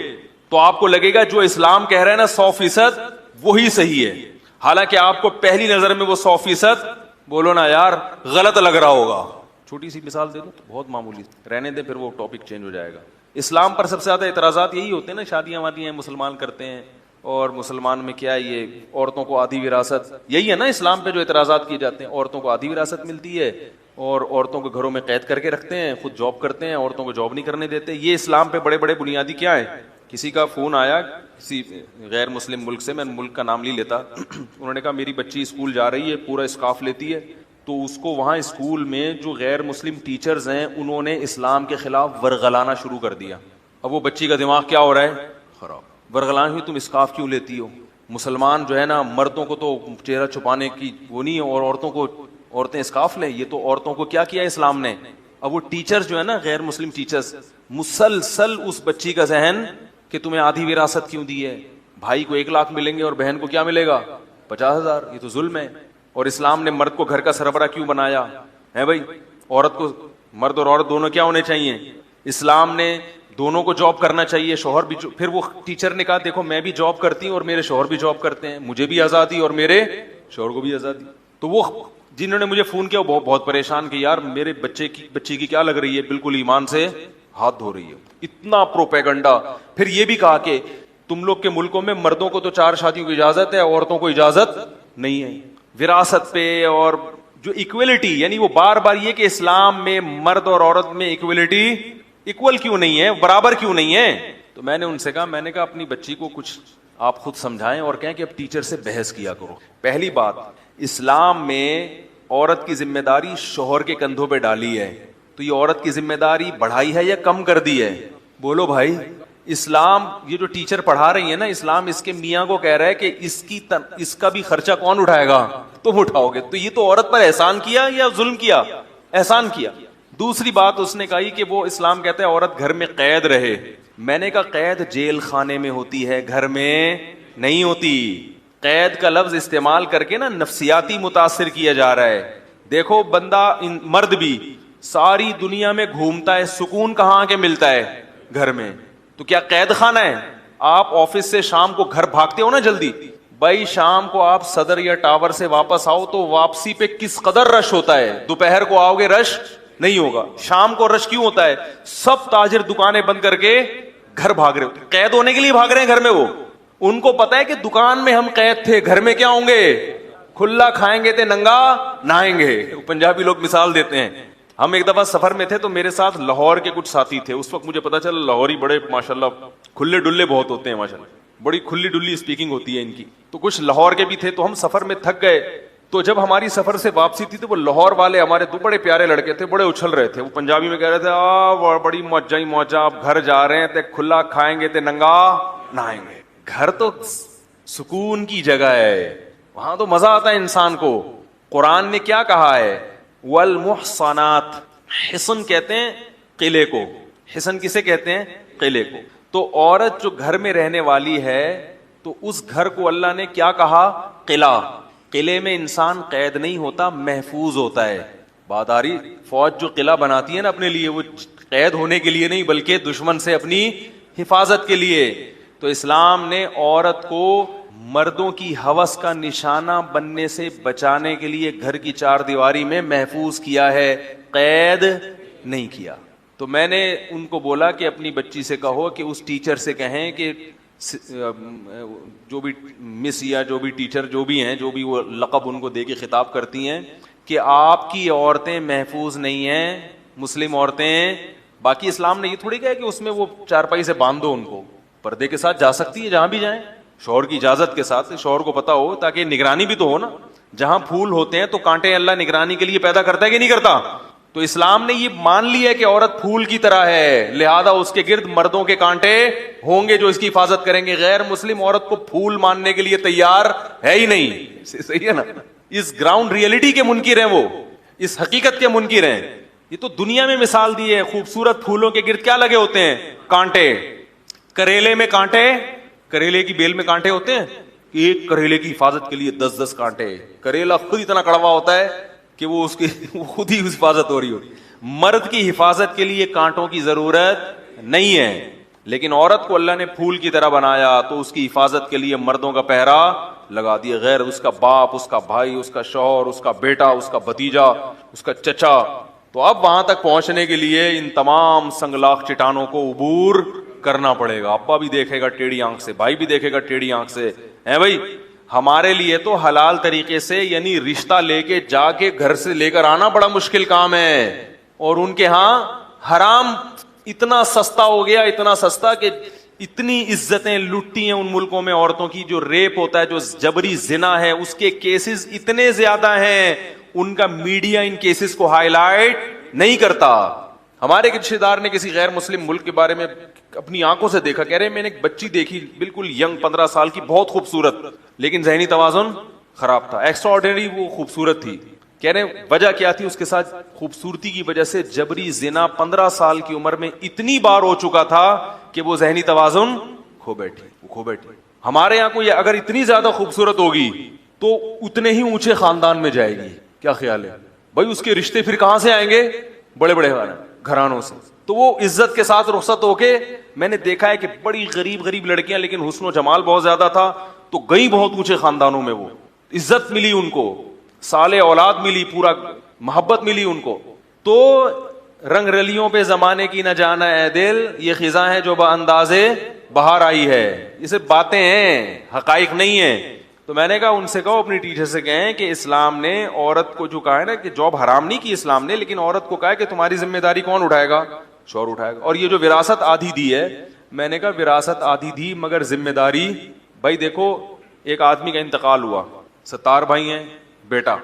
تو آپ کو لگے گا جو اسلام کہہ رہا ہے نا 100% وہی صحیح ہے, حالانکہ آپ کو پہلی نظر میں وہ 100% بولو نا یار غلط لگ رہا ہوگا. چھوٹی سی مثال دے دو تو بہت معمولی, رہنے دیں پھر وہ ٹاپک چینج ہو جائے گا. اسلام پر سب سے زیادہ اعتراضات یہی ہوتے ہیں نا, شادیاں وادیاں مسلمان کرتے ہیں اور مسلمان میں کیا ہے یہ عورتوں کو آدھی وراثت, یہی ہے نا اسلام پہ جو اعتراضات کیے جاتے ہیں. عورتوں کو آدھی وراثت ملتی ہے اور عورتوں کو گھروں میں قید کر کے رکھتے ہیں, خود جاب کرتے ہیں, عورتوں کو جاب نہیں کرنے دیتے. یہ اسلام پہ بڑے بڑے بنیادی کیا ہیں. کسی کا فون آیا کسی غیر مسلم ملک سے, میں ملک کا نام نہیں لیتا, انہوں نے کہا میری بچی اسکول جا رہی ہے, پورا اسکارف لیتی ہے, تو اس کو وہاں اسکول میں جو غیر مسلم ٹیچرز ہیں انہوں نے اسلام کے خلاف ورغلانا شروع کر دیا. اب وہ بچی کا دماغ کیا ہو رہا ہے خراب, ورغلانا ہوئی تم اسکارف کیوں لیتی ہو, مسلمان جو ہے نا مردوں کو تو چہرہ چھپانے کی وہ نہیں ہے اور عورتوں کو عورتیں اسکارف لیں, یہ تو عورتوں کو کیا کیا اسلام نے. اب وہ ٹیچرز جو ہے نا غیر مسلم ٹیچرز مسلسل اس بچی کا ذہن کہ تمہیں آدھی وراثت کیوں دی ہے, بھائی کو 1 لاکھ ملیں گے اور بہن کو کیا ملے گا 50,000, یہ تو ظلم ہے. اور اسلام نے مرد کو گھر کا سربراہ کیوں بنایا ہے بھائی, عورت کو, مرد اور عورت دونوں کیا ہونے چاہیے. اسلام نے دونوں کو جاب کرنا چاہیے, شوہر بھی پھر وہ ٹیچر نے کہا دیکھو میں بھی جاب کرتی ہوں اور میرے شوہر بھی جاب کرتے ہیں, مجھے بھی آزادی اور میرے شوہر کو بھی آزادی. تو وہ جنہوں نے مجھے فون کیا وہ بہت پریشان کہ یار میرے بچی کی کیا لگ رہی ہے, بالکل ایمان سے ہاتھ دھو رہی ہے. اتنا پروپیگنڈا. پھر یہ بھی کہا کہ تم لوگ کے ملکوں میں مردوں کو تو 4 شادیوں کی اجازت ہے, عورتوں کو اجازت نہیں ہے. وراثت پہ اور جو ایکویلٹی, یعنی وہ بار بار یہ کہ اسلام میں مرد اور عورت میں ایکویلٹی ایکول کیوں نہیں ہے, برابر کیوں نہیں ہے. تو میں نے ان سے کہا, میں نے کہا اپنی بچی کو کچھ آپ خود سمجھائیں اور کہیں کہ اب ٹیچر سے بحث کیا کرو. پہلی بات, اسلام میں عورت کی ذمہ داری شوہر کے کندھوں پہ ڈالی ہے, تو یہ عورت کی ذمہ داری بڑھائی ہے یا کم کر دی ہے؟ بولو بھائی. اسلام یہ جو ٹیچر پڑھا رہی ہے نا, اسلام اس کے میاں کو کہہ رہا ہے کہ اس کا بھی خرچہ کون اٹھائے گا؟ تم اٹھاؤ گے. تو یہ تو عورت پر احسان کیا یا ظلم کیا؟ احسان کیا. دوسری بات اس نے کہی کہ وہ اسلام کہتا ہے عورت گھر میں قید رہے. میں نے کہا قید جیل خانے میں ہوتی ہے, گھر میں نہیں ہوتی. قید کا لفظ استعمال کر کے نا نفسیاتی متاثر کیا جا رہا ہے. دیکھو بندہ مرد بھی ساری دنیا میں گھومتا ہے, سکون کہاں کے ملتا ہے؟ گھر میں. تو کیا قید خانہ ہے؟ آپ آفس سے شام کو گھر بھاگتے ہو نا جلدی, بھائی شام کو آپ صدر یا ٹاور سے واپس آؤ تو واپسی پہ کس قدر رش ہوتا ہے. دوپہر کو آؤ گے رش نہیں ہوگا. شام کو رش کیوں ہوتا ہے؟ سب تاجر دکانیں بند کر کے گھر بھاگ رہے ہوتے, قید ہونے کے لیے بھاگ رہے ہیں گھر میں. وہ ان کو پتا ہے کہ دکان میں ہم قید تھے, گھر میں کیا ہوں گے؟ کھلا کھائیں گے تے ننگا نہائیں گے. پنجابی لوگ مثال دیتے ہیں. ہم ایک دفعہ سفر میں تھے تو میرے ساتھ لاہور کے کچھ ساتھی تھے. اس وقت مجھے پتا چلا لاہوری بڑے ماشاءاللہ کھلے ڈلے بہت ہوتے ہیں, ماشاءاللہ بڑی کھلی ڈلی اسپیکنگ ہوتی ہے ان کی. تو کچھ لاہور کے بھی تھے, تو ہم سفر میں تھک گئے. تو جب ہماری سفر سے واپسی تھی تو وہ لاہور والے ہمارے دو بڑے پیارے لڑکے تھے, بڑے اچھل رہے تھے. وہ پنجابی میں کہہ رہے تھے بڑی موجہ ہی موجہ, آپ گھر جا رہے ہیں تے کھلا کھائیں گے تے ننگا نہائیں گے. گھر تو سکون کی جگہ ہے, وہاں تو مزہ آتا ہے انسان کو. قرآن نے کیا کہا ہے؟ والمحصنات, حصن کہتے ہیں قلعے کو. حصن کسے کہتے ہیں؟ قلعے کو. تو عورت جو گھر میں رہنے والی ہے تو اس گھر کو اللہ نے کیا کہا؟ قلعہ. قلعے میں انسان قید نہیں ہوتا, محفوظ ہوتا ہے. بات آ رہی؟ فوج جو قلعہ بناتی ہے نا اپنے لیے, وہ قید ہونے کے لیے نہیں بلکہ دشمن سے اپنی حفاظت کے لیے. تو اسلام نے عورت کو مردوں کی ہوس کا نشانہ بننے سے بچانے کے لیے گھر کی چار دیواری میں محفوظ کیا ہے, قید نہیں کیا. تو میں نے ان کو بولا کہ اپنی بچی سے کہو کہ اس ٹیچر سے کہیں کہ جو بھی مس یا جو بھی ٹیچر جو بھی ہیں, جو بھی وہ لقب ان کو دے کے خطاب کرتی ہیں, کہ آپ کی عورتیں محفوظ نہیں ہیں, مسلم عورتیں. باقی اسلام نے یہ تھوڑی کہا کہ اس میں وہ چارپائی سے باندھ دو ان کو, پردے کے ساتھ جا سکتی ہے جہاں بھی جائیں, شوہر کی اجازت کے ساتھ, شوہر کو پتا ہو, تاکہ نگرانی بھی تو ہو نا. جہاں پھول ہوتے ہیں تو کانٹے اللہ نگرانی کے لیے پیدا کرتا ہے کہ نہیں کرتا؟ تو اسلام نے یہ مان لیا کہ عورت پھول کی طرح ہے, لہذا اس کے گرد مردوں کے کانٹے ہوں گے جو اس کی حفاظت کریں گے. غیر مسلم عورت کو پھول ماننے کے لیے تیار ہے ہی نہیں. صحیح ہے نا؟ اس گراؤنڈ ریئلٹی کے منکر ہیں وہ, اس حقیقت کے منکر ہیں. یہ تو دنیا میں مثال دی ہے, خوبصورت پھولوں کے گرد کیا لگے ہوتے ہیں؟ کانٹے. کریلے میں کانٹے, کریلے کی بیل میں کانٹے ہوتے ہیں, ایک کریلے کی حفاظت کے لیے 10 کانٹے. کریلا خود اتنا کڑوا ہوتا ہے کہ وہ اس کی خود ہی حفاظت ہو رہی ہوتی. مرد کی حفاظت کے لیے کانٹوں کی ضرورت نہیں ہے, لیکن عورت کو اللہ نے پھول کی طرح بنایا تو اس کی حفاظت کے لیے مردوں کا پہرا لگا دیا. غیر اس کا باپ, اس کا بھائی, اس کا شوہر, اس کا بیٹا, اس کا بھتیجا, اس کا چچا. تو اب وہاں تک پہنچنے کے لیے ان تمام سنگلاخ چٹانوں کو عبور کرنا پڑے گا. ابا بھی دیکھے گا ٹیڑھی آنکھ سے, بھائی بھی دیکھے گا ٹیڑھی آنکھ سے. ہے بھائی, ہمارے لیے تو حلال طریقے سے یعنی رشتہ لے کے جا کے گھر سے لے کر آنا بڑا مشکل کام ہے, اور ان کے ہاں حرام اتنا سستا ہو گیا, اتنا سستا کہ اتنی عزتیں لٹتی ہیں ان ملکوں میں عورتوں کی. جو ریپ ہوتا ہے, جو جبری زنا ہے, اس کے کیسز اتنے زیادہ ہیں, ان کا میڈیا ان کیسز کو ہائی لائٹ نہیں کرتا. ہمارے رشتہ دار نے کسی غیر مسلم ملک کے بارے میں اپنی آنکھوں سے دیکھا, کہہ رہے میں نے ایک بچی دیکھی بالکل ینگ 15 سال کی, بہت خوبصورت, لیکن ذہنی توازن خراب تھا. ایکسٹرا آرڈینری وہ خوبصورت تھی. کہہ رہے وجہ کیا تھی؟ اس کے ساتھ خوبصورتی کی وجہ سے جبری زنا 15 سال کی عمر میں اتنی بار ہو چکا تھا کہ وہ ذہنی توازن کھو بیٹھی. ہمارے یہاں کوئی اگر اتنی زیادہ خوبصورت ہوگی تو اتنے ہی اونچے خاندان میں جائے گی. کیا خیال ہے بھائی؟ اس کے رشتے پھر کہاں سے آئیں گے؟ بڑے بڑے گھرانوں سے. تو وہ عزت کے ساتھ رخصت ہو کے, میں نے دیکھا ہے کہ بڑی غریب لڑکیاں, لیکن حسن و جمال بہت زیادہ تھا, تو گئی بہت اونچے خاندانوں میں, وہ عزت ملی ان کو, صالح اولاد ملی, پورا محبت ملی ان کو. تو رنگ رلیوں پہ زمانے کی نہ جانا اے دل, یہ خزاں ہے جو باندازے بہار آئی ہے. یہ صرف باتیں ہیں, حقائق نہیں ہیں. تو میں نے کہا ان سے کہو, اپنی ٹیچر سے کہیں کہ اسلام نے عورت کو جو کہا ہے نا کہ جاب حرام نہیں کی اسلام نے, لیکن عورت کو کہا ہے کہ تمہاری ذمہ داری کون اٹھائے گا؟ شوہر اٹھائے گا. اور یہ جو وراثت آدھی دی ہے, میں نے کہا وراثت آدھی دی مگر ذمہ داری, بھائی دیکھو ایک آدمی کا انتقال ہوا, 70 بھائی ہیں, بیٹا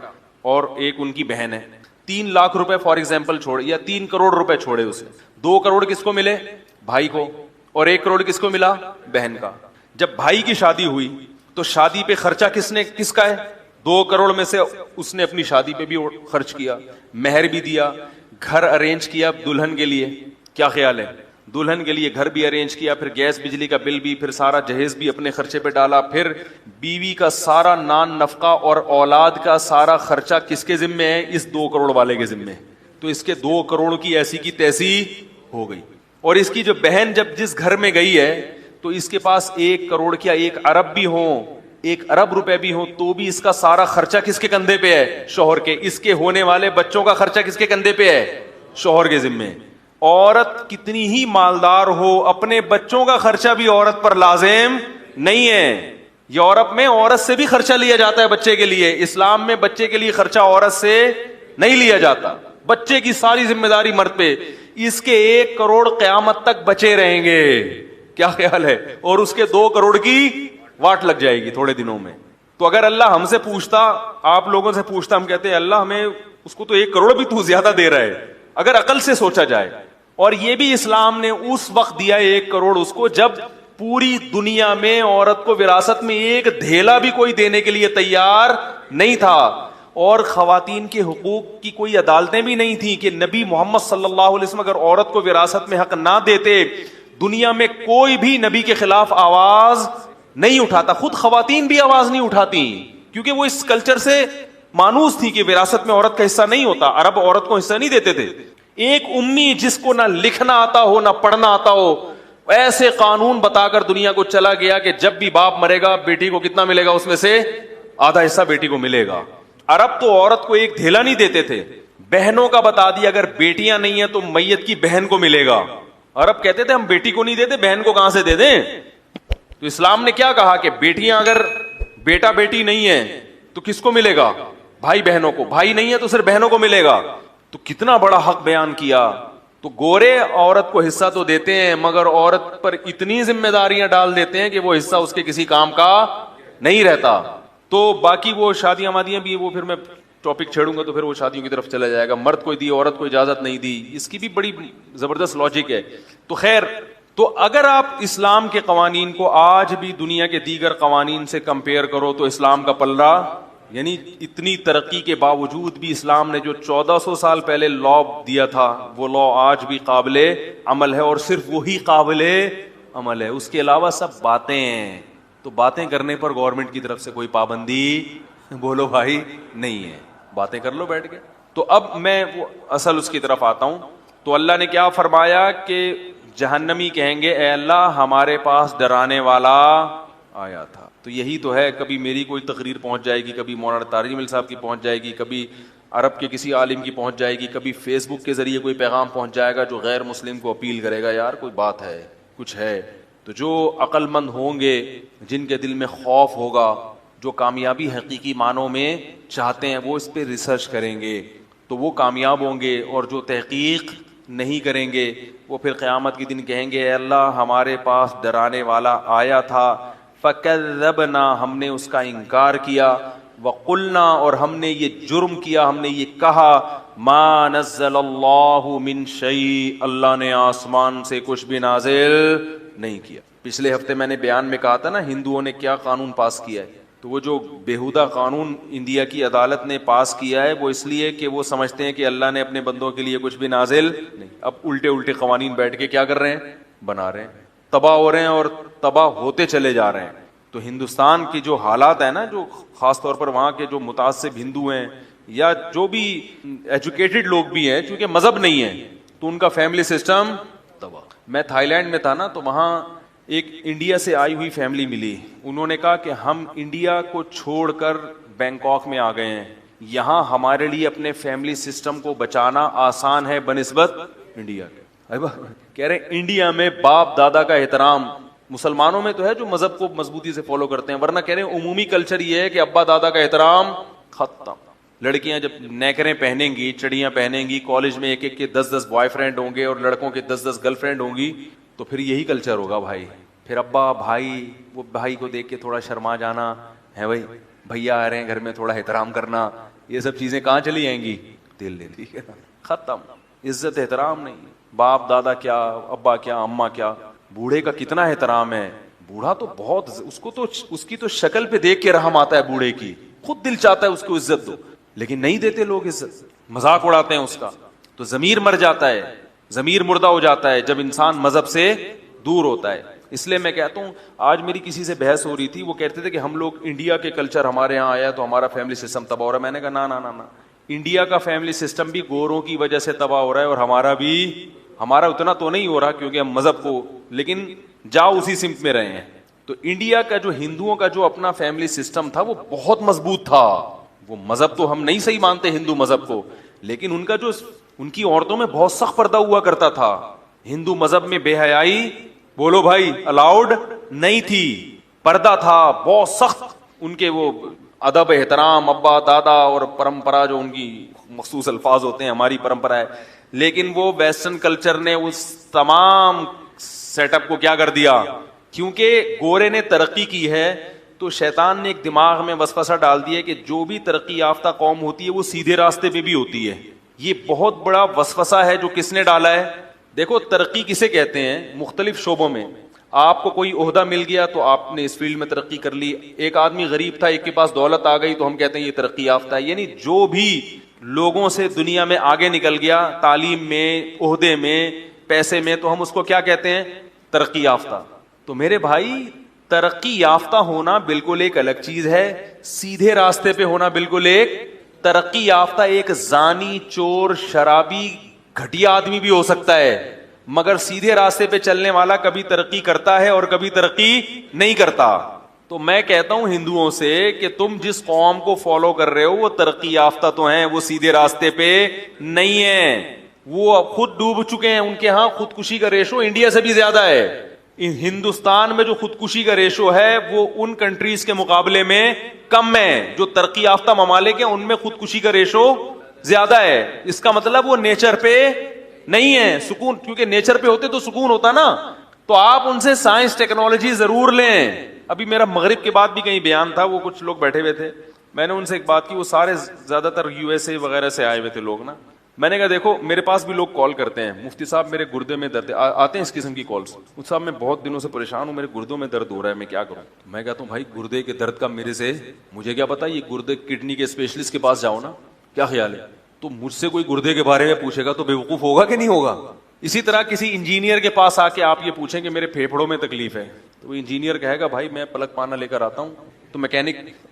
اور ایک ان کی بہن ہے, 3 لاکھ روپے فار ایگزامپل چھوڑے یا 3 کروڑ روپے چھوڑے اس نے, 2 کروڑ کس کو ملے؟ بھائی کو, اور 1 کروڑ کس کو ملا؟ بہن کا. جب بھائی کی شادی ہوئی تو شادی پہ خرچہ کس کا ہے؟ 2 کروڑ میں سے اس نے اپنی شادی پہ بھی خرچ کیا, مہر بھی دیا, گھر ارینج کیا دلہن کے لیے. کیا خیال ہے؟ دلہن کے لیے گھر بھی ارینج کیا, پھر گیس بجلی کا بل بھی, پھر سارا جہیز بھی اپنے خرچے پہ ڈالا, پھر بیوی کا سارا نان نفقہ اور اولاد کا سارا خرچہ کس کے ذمے ہے؟ اس 2 کروڑ والے کے ذمے. تو اس کے 2 کروڑ کی ایسی کی تیسی ہو گئی. اور اس کی جو بہن جب جس گھر میں گئی ہے تو اس کے پاس 1 کروڑ کیا 1 ارب بھی ہوں, 1 ارب روپے بھی ہوں, تو بھی اس کا سارا خرچہ کس کے کندھے پہ ہے؟ شوہر کے. اس کے ہونے والے بچوں کا خرچہ کس کے کندھے پہ ہے؟ شوہر کے ذمے. عورت کتنی ہی مالدار ہو, اپنے بچوں کا خرچہ بھی عورت پر لازم نہیں ہے. یورپ میں عورت سے بھی خرچہ لیا جاتا ہے بچے کے لیے, اسلام میں بچے کے لیے خرچہ عورت سے نہیں لیا جاتا. بچے کی ساری ذمہ داری مرد پہ. اس کے 1 کروڑ قیامت تک بچے رہیں گے. کیا خیال ہے؟ اور اس کے 2 کروڑ کی واٹ لگ جائے گی تھوڑے دنوں میں. تو اگر اللہ ہم سے پوچھتا, آپ لوگوں سے پوچھتا, ہم کہتے ہیں اللہ ہمیں اس کو تو 1 کروڑ بھی تو زیادہ دے رہا ہے, اگر عقل سے سوچا جائے. اور یہ بھی اسلام نے اس وقت دیا 1 کروڑ اس کو جب پوری دنیا میں عورت کو وراثت میں 1 دھیلا بھی کوئی دینے کے لیے تیار نہیں تھا. اور خواتین کے حقوق کی کوئی عدالتیں بھی نہیں تھیں کہ نبی محمد صلی اللہ علیہ وسلم اگر عورت کو وراثت میں حق نہ دیتے, دنیا میں کوئی بھی نبی کے خلاف آواز نہیں اٹھاتا. خود خواتین بھی آواز نہیں اٹھاتی کیونکہ وہ اس کلچر سے مانوس تھی کہ وراثت میں عورت کا حصہ نہیں ہوتا. عرب عورت کو حصہ نہیں دیتے تھے. ایک امی جس کو نہ لکھنا آتا ہو نہ پڑھنا آتا ہو, ایسے قانون بتا کر دنیا کو چلا گیا کہ جب بھی باپ مرے گا بیٹی کو کتنا ملے گا, اس میں سے آدھا حصہ بیٹی کو ملے گا. عرب تو عورت کو 1 دھیلا نہیں دیتے تھے. بہنوں کا بتا دیا, اگر بیٹیاں نہیں ہیں تو میت کی بہن کو ملے گا. عرب کہتے تھے ہم بیٹی کو نہیں دیتے, بہن کو کہاں سے دے دیں. تو اسلام نے کیا کہا کہ بیٹیاں اگر بیٹا بیٹی نہیں ہے تو کس کو ملے گا؟ بھائی بہنوں کو. بھائی نہیں ہے تو صرف بہنوں کو ملے گا. تو کتنا بڑا حق بیان کیا. تو گورے عورت کو حصہ تو دیتے ہیں مگر عورت پر اتنی ذمہ داریاں ڈال دیتے ہیں کہ وہ حصہ اس کے کسی کام کا نہیں رہتا. تو باقی وہ شادیاں مادیاں بھی, وہ پھر میں ٹاپک چھیڑوں گا تو پھر وہ شادیوں کی طرف چلا جائے گا. مرد کو دی, عورت کو اجازت نہیں دی, اس کی بھی بڑی زبردست لاجک ہے. تو خیر, تو اگر آپ اسلام کے قوانین کو آج بھی دنیا کے دیگر قوانین سے کمپیئر کرو تو اسلام کا پلہ, یعنی اتنی ترقی کے باوجود بھی اسلام نے جو 1400 سال پہلے لا دیا تھا وہ لا آج بھی قابل عمل ہے, اور صرف وہی قابل عمل ہے. اس کے علاوہ سب باتیں ہیں. تو باتیں کرنے پر گورنمنٹ کی طرف سے کوئی پابندی, بولو بھائی, نہیں ہے. باتیں کر لو بیٹھ کے. تو اب میں وہ اصل اس کی طرف آتا ہوں. تو اللہ نے کیا فرمایا کہ جہنمی کہیں گے اے اللہ ہمارے پاس ڈرانے والا آیا تھا. تو یہی تو ہے, کبھی میری کوئی تقریر پہنچ جائے گی, کبھی مولانا طارق جمیل صاحب کی پہنچ جائے گی, کبھی عرب کے کسی عالم کی پہنچ جائے گی, کبھی فیس بک کے ذریعے کوئی پیغام پہنچ جائے گا جو غیر مسلم کو اپیل کرے گا یار کوئی بات ہے, کچھ ہے. تو جو عقل مند ہوں گے, جن کے دل میں خوف ہوگا, جو کامیابی حقیقی معنوں میں چاہتے ہیں, وہ اس پہ ریسرچ کریں گے تو وہ کامیاب ہوں گے. اور جو تحقیق نہیں کریں گے وہ پھر قیامت کے دن کہیں گے اے اللہ ہمارے پاس ڈرانے والا آیا تھا, فکذبنا ہم نے اس کا انکار کیا, وقلنا اور ہم نے یہ جرم کیا, ہم نے یہ کہا, ما نزل اللہ من شیء اللہ نے آسمان سے کچھ بھی نازل نہیں کیا. پچھلے ہفتے میں نے بیان میں کہا تھا نا ہندوؤں نے کیا قانون پاس کیا ہے. تو وہ جو بےہودہ قانون انڈیا کی عدالت نے پاس کیا ہے وہ اس لیے کہ وہ سمجھتے ہیں کہ اللہ نے اپنے بندوں کے لیے کچھ بھی نازل نہیں. اب الٹے الٹے قوانین بیٹھ کے کیا کر رہے ہیں, بنا رہے ہیں, تباہ ہو رہے ہیں اور تباہ ہوتے چلے جا رہے ہیں. تو ہندوستان کی جو حالات ہیں نا, جو خاص طور پر وہاں کے جو متعصب ہندو ہیں یا جو بھی ایجوکیٹڈ لوگ بھی ہیں, چونکہ مذہب نہیں ہے تو ان کا فیملی سسٹم تباہ. میں تھائی لینڈ میں تھا نا, تو وہاں ایک انڈیا سے آئی ہوئی فیملی ملی. انہوں نے کہا کہ ہم انڈیا کو چھوڑ کر بینکاک میں آ گئے ہیں, یہاں ہمارے لیے اپنے فیملی سسٹم کو بچانا آسان ہے بنسبت انڈیا کے. کہہ رہے انڈیا میں باپ دادا کا احترام, مسلمانوں میں تو ہے جو مذہب کو مضبوطی سے فالو کرتے ہیں, ورنہ کہہ رہے ہیں عمومی کلچر یہ ہے کہ ابا دادا کا احترام ختم. لڑکیاں جب نیکریں پہنیں گی, چڑیاں پہنیں گی, کالج میں ایک ایک کے 10 بوائے فرینڈ ہوں گے اور لڑکوں کے 10 گرل فرینڈ ہوں گی, تو پھر یہی کلچر ہوگا بھائی. پھر ابا بھائی, وہ بھائی کو دیکھ کے تھوڑا شرما جانا ہے, بھائی بھیا آ رہے ہیں گھر میں, تھوڑا احترام کرنا, یہ سب چیزیں کہاں چلی جائیں گی؟ تیل لے لی، ختم. عزت احترام نہیں. باپ دادا کیا، ابا کیا، اماں کیا. بوڑھے کا کتنا احترام ہے. بوڑھا تو بہت، اس کو تو اس کی تو شکل پہ دیکھ کے رحم آتا ہے بوڑھے کی، خود دل چاہتا ہے اس کو عزت دو، لیکن نہیں دیتے لوگ عزت، مذاق اڑاتے ہیں اس کا. تو ضمیر مر جاتا ہے، ضمیر مردہ ہو جاتا ہے جب انسان مذہب سے دور ہوتا ہے. اس لیے میں کہتا ہوں، آج میری کسی سے بحث ہو رہی تھی، وہ کہتے تھے کہ ہم لوگ انڈیا کے کلچر ہمارے یہاں آیا تو ہمارا فیملی سسٹم تباہ ہو رہا ہے. میں نے کہا نا نا نا نا، انڈیا کا فیملی سسٹم بھی گوروں کی وجہ سے تباہ ہو رہا ہے، اور ہمارا اتنا تو نہیں ہو رہا کیونکہ ہم مذہب کو، لیکن جاؤ اسی سمت میں رہے ہیں. تو انڈیا کا جو ہندوؤں کا جو اپنا فیملی سسٹم تھا وہ بہت مضبوط تھا. وہ مذہب تو ہم نہیں صحیح مانتے ہندو مذہب کو، لیکن ان کا جو ان کی عورتوں میں بہت سخت پردہ ہوا کرتا تھا. ہندو مذہب میں بے حیائی بولو بھائی الاؤڈ نہیں تھی، پردہ تھا بہت سخت. ان کے وہ ادب احترام ابا دادا اور پرمپرا جو ان کی مخصوص الفاظ ہوتے ہیں، ہماری پرمپرا ہے. لیکن وہ ویسٹرن کلچر نے اس تمام سیٹ اپ کو کیا کر دیا، کیونکہ گورے نے ترقی کی ہے تو شیطان نے ایک دماغ میں وسوسہ ڈال دیا کہ جو بھی ترقی یافتہ قوم ہوتی ہے وہ سیدھے راستے پہ بھی ہوتی ہے. یہ بہت بڑا وسوسہ ہے جو کس نے ڈالا ہے. دیکھو ترقی کسے کہتے ہیں، مختلف شعبوں میں. آپ کو کوئی عہدہ مل گیا تو آپ نے اس فیلڈ میں ترقی کر لی. ایک آدمی غریب تھا، ایک کے پاس دولت آ گئی تو ہم کہتے ہیں یہ ترقی یافتہ ہے. یعنی جو بھی لوگوں سے دنیا میں آگے نکل گیا، تعلیم میں، عہدے میں، پیسے میں، تو ہم اس کو کیا کہتے ہیں، ترقی یافتہ. تو میرے بھائی ترقی یافتہ ہونا بالکل ایک الگ چیز ہے، سیدھے راستے پہ ہونا بالکل ایک. ترقی یافتہ ایک زانی، چور، شرابی، گھٹیا آدمی بھی ہو سکتا ہے، مگر سیدھے راستے پہ چلنے والا کبھی ترقی کرتا ہے اور کبھی ترقی نہیں کرتا. تو میں کہتا ہوں ہندوؤں سے کہ تم جس قوم کو فالو کر رہے ہو وہ ترقی یافتہ تو ہیں، وہ سیدھے راستے پہ نہیں ہیں. وہ خود ڈوب چکے ہیں. ان کے ہاں خودکشی کا ریشو انڈیا سے بھی زیادہ ہے. ہندوستان میں جو خودکشی کا ریشو ہے وہ ان کنٹریز کے مقابلے میں کم ہے. جو ترقی یافتہ ممالک ہیں ان میں خودکشی کا ریشو زیادہ ہے. اس کا مطلب وہ نیچر پہ نہیں ہے. سکون، کیونکہ نیچر پہ ہوتے تو سکون ہوتا نا. تو آپ ان سے سائنس ٹیکنالوجی ضرور لیں. ابھی میرا مغرب کے بعد بھی کہیں بیان تھا، وہ کچھ لوگ بیٹھے ہوئے تھے، میں نے ان سے ایک بات کی. وہ سارے زیادہ تر یو ایس اے وغیرہ سے آئے ہوئے تھے لوگ نا. میں نے کہا دیکھو میرے پاس بھی لوگ کال کرتے ہیں، مفتی صاحب میرے گردے میں درد آتے ہیں اس قسم کی کالس. مفتی صاحب میں بہت دنوں سے پریشان ہوں، میرے گردوں میں درد ہو رہا ہے، میں کیا کروں. میں کہتا ہوں بھائی گردے کے درد کا میرے سے مجھے کیا پتا، یہ گردے کڈنی کے اسپیشلسٹ کے پاس جاؤ نا. کیا خیال ہے؟ تو مجھ سے کوئی گردے کے بارے میں پوچھے گا تو بے وقوف ہوگا کہ نہیں ہوگا. اسی طرح کسی انجینئر کے پاس آ کے آپ یہ پوچھیں کہ میرے پھیپھڑوں میں تکلیف ہے، تو وہ انجینئر کہے گا بھائی میں پلک پانا لے کر آتا ہوں. تو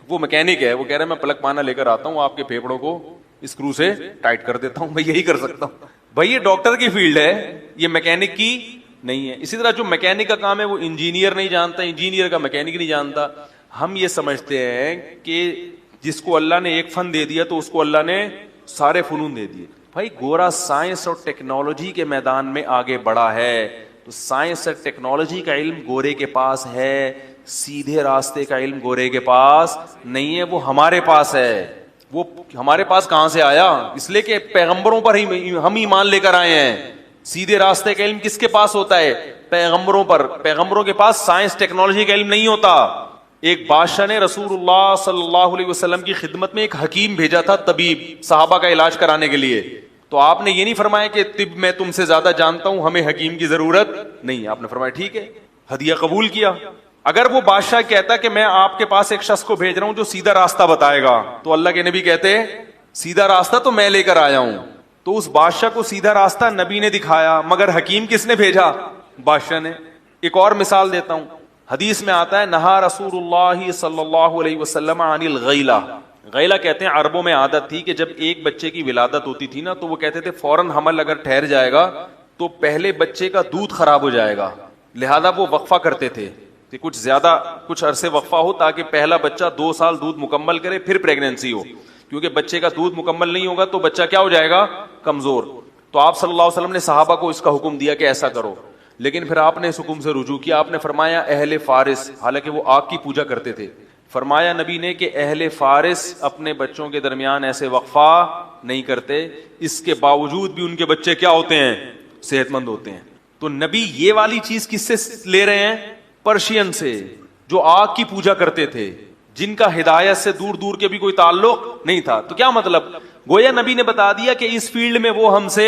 وہ میکینک ہے، وہ کہہ رہا ہے میں پلک پانا لے کر آتا ہوں، آپ کے پھیپھڑوں کو اسکرو سے ٹائٹ کر دیتا ہوں. میں یہی کر سکتا ہوں. بھائی یہ ڈاکٹر کی فیلڈ ہے، یہ میکینک کی نہیں ہے. اسی طرح جو میکینک کا کام ہے وہ انجینئر نہیں جانتا، انجینئر کا میکینک نہیں جانتا. ہم یہ سمجھتے ہیں کہ جس کو اللہ نے ایک فن دے دیا تو اس کو اللہ نے سارے فنون دے دیے. بھائی گورا سائنس اور ٹیکنالوجی کے میدان میں آگے بڑھا ہے، تو سائنس اور ٹیکنالوجی کا علم گورے کے پاس ہے، سیدھے راستے کا علم گورے کے پاس نہیں ہے، وہ ہمارے پاس ہے. وہ ہمارے پاس کہاں سے آیا؟ اس لیے کہ پیغمبروں پر ہی ہم ایمان لے کر آئے ہیں. سیدھے راستے کا علم کس کے پاس ہوتا ہے؟ پیغمبروں پر. پیغمبروں کے پاس سائنس ٹیکنالوجی کا علم نہیں ہوتا. ایک بادشاہ نے رسول اللہ صلی اللہ علیہ وسلم کی خدمت میں ایک حکیم بھیجا تھا، طبیب، صحابہ کا علاج کرانے کے لیے. تو آپ نے یہ نہیں فرمایا کہ طب میں تم سے زیادہ جانتا ہوں، ہمیں حکیم کی ضرورت نہیں. آپ نے فرمایا ٹھیک ہے، ہدیہ قبول کیا. اگر وہ بادشاہ کہتا کہ میں آپ کے پاس ایک شخص کو بھیج رہا ہوں جو سیدھا راستہ بتائے گا، تو اللہ کے نبی کہتے سیدھا راستہ تو میں لے کر آیا ہوں. تو اس بادشاہ کو سیدھا راستہ نبی نے دکھایا، مگر حکیم کس نے بھیجا؟ بادشاہ نے. ایک اور مثال دیتا ہوں. حدیث میں آتا ہے نہا رسول اللہ صلی اللہ علیہ وسلم عن الغیلہ. غیلہ کہتے ہیں عربوں میں عادت تھی کہ جب ایک بچے کی ولادت ہوتی تھی نا تو وہ کہتے تھے فوراً حمل اگر ٹھہر جائے گا تو پہلے بچے کا دودھ خراب ہو جائے گا، لہذا وہ وقفہ کرتے تھے کہ کچھ عرصے وقفہ ہو تاکہ پہلا بچہ 2 سال دودھ مکمل کرے پھر پریگنینسی ہو، کیونکہ بچے کا دودھ مکمل نہیں ہوگا تو بچہ کیا ہو جائے گا؟ کمزور. تو آپ صلی اللہ علیہ وسلم نے صحابہ کو اس کا حکم دیا کہ ایسا کرو، لیکن پھر آپ نے اس حکم سے رجوع کیا. آپ نے فرمایا اہل فارس، حالانکہ وہ آگ کی پوجا کرتے تھے، فرمایا نبی نے کہ اہل فارس اپنے بچوں کے درمیان ایسے وقفہ نہیں کرتے، اس کے باوجود بھی ان کے بچے کیا ہوتے ہیں؟ صحت مند ہوتے ہیں. تو نبی یہ والی چیز کس سے لے رہے ہیں؟ پرشین سے، جو آگ کی پوجا کرتے تھے. جن کا ہدایت سے دور دور کے بھی کوئی تعلق نہیں تھا. تو کیا مطلب؟ گویا نبی نے بتا دیا کہ اس فیلڈ میں وہ ہم سے,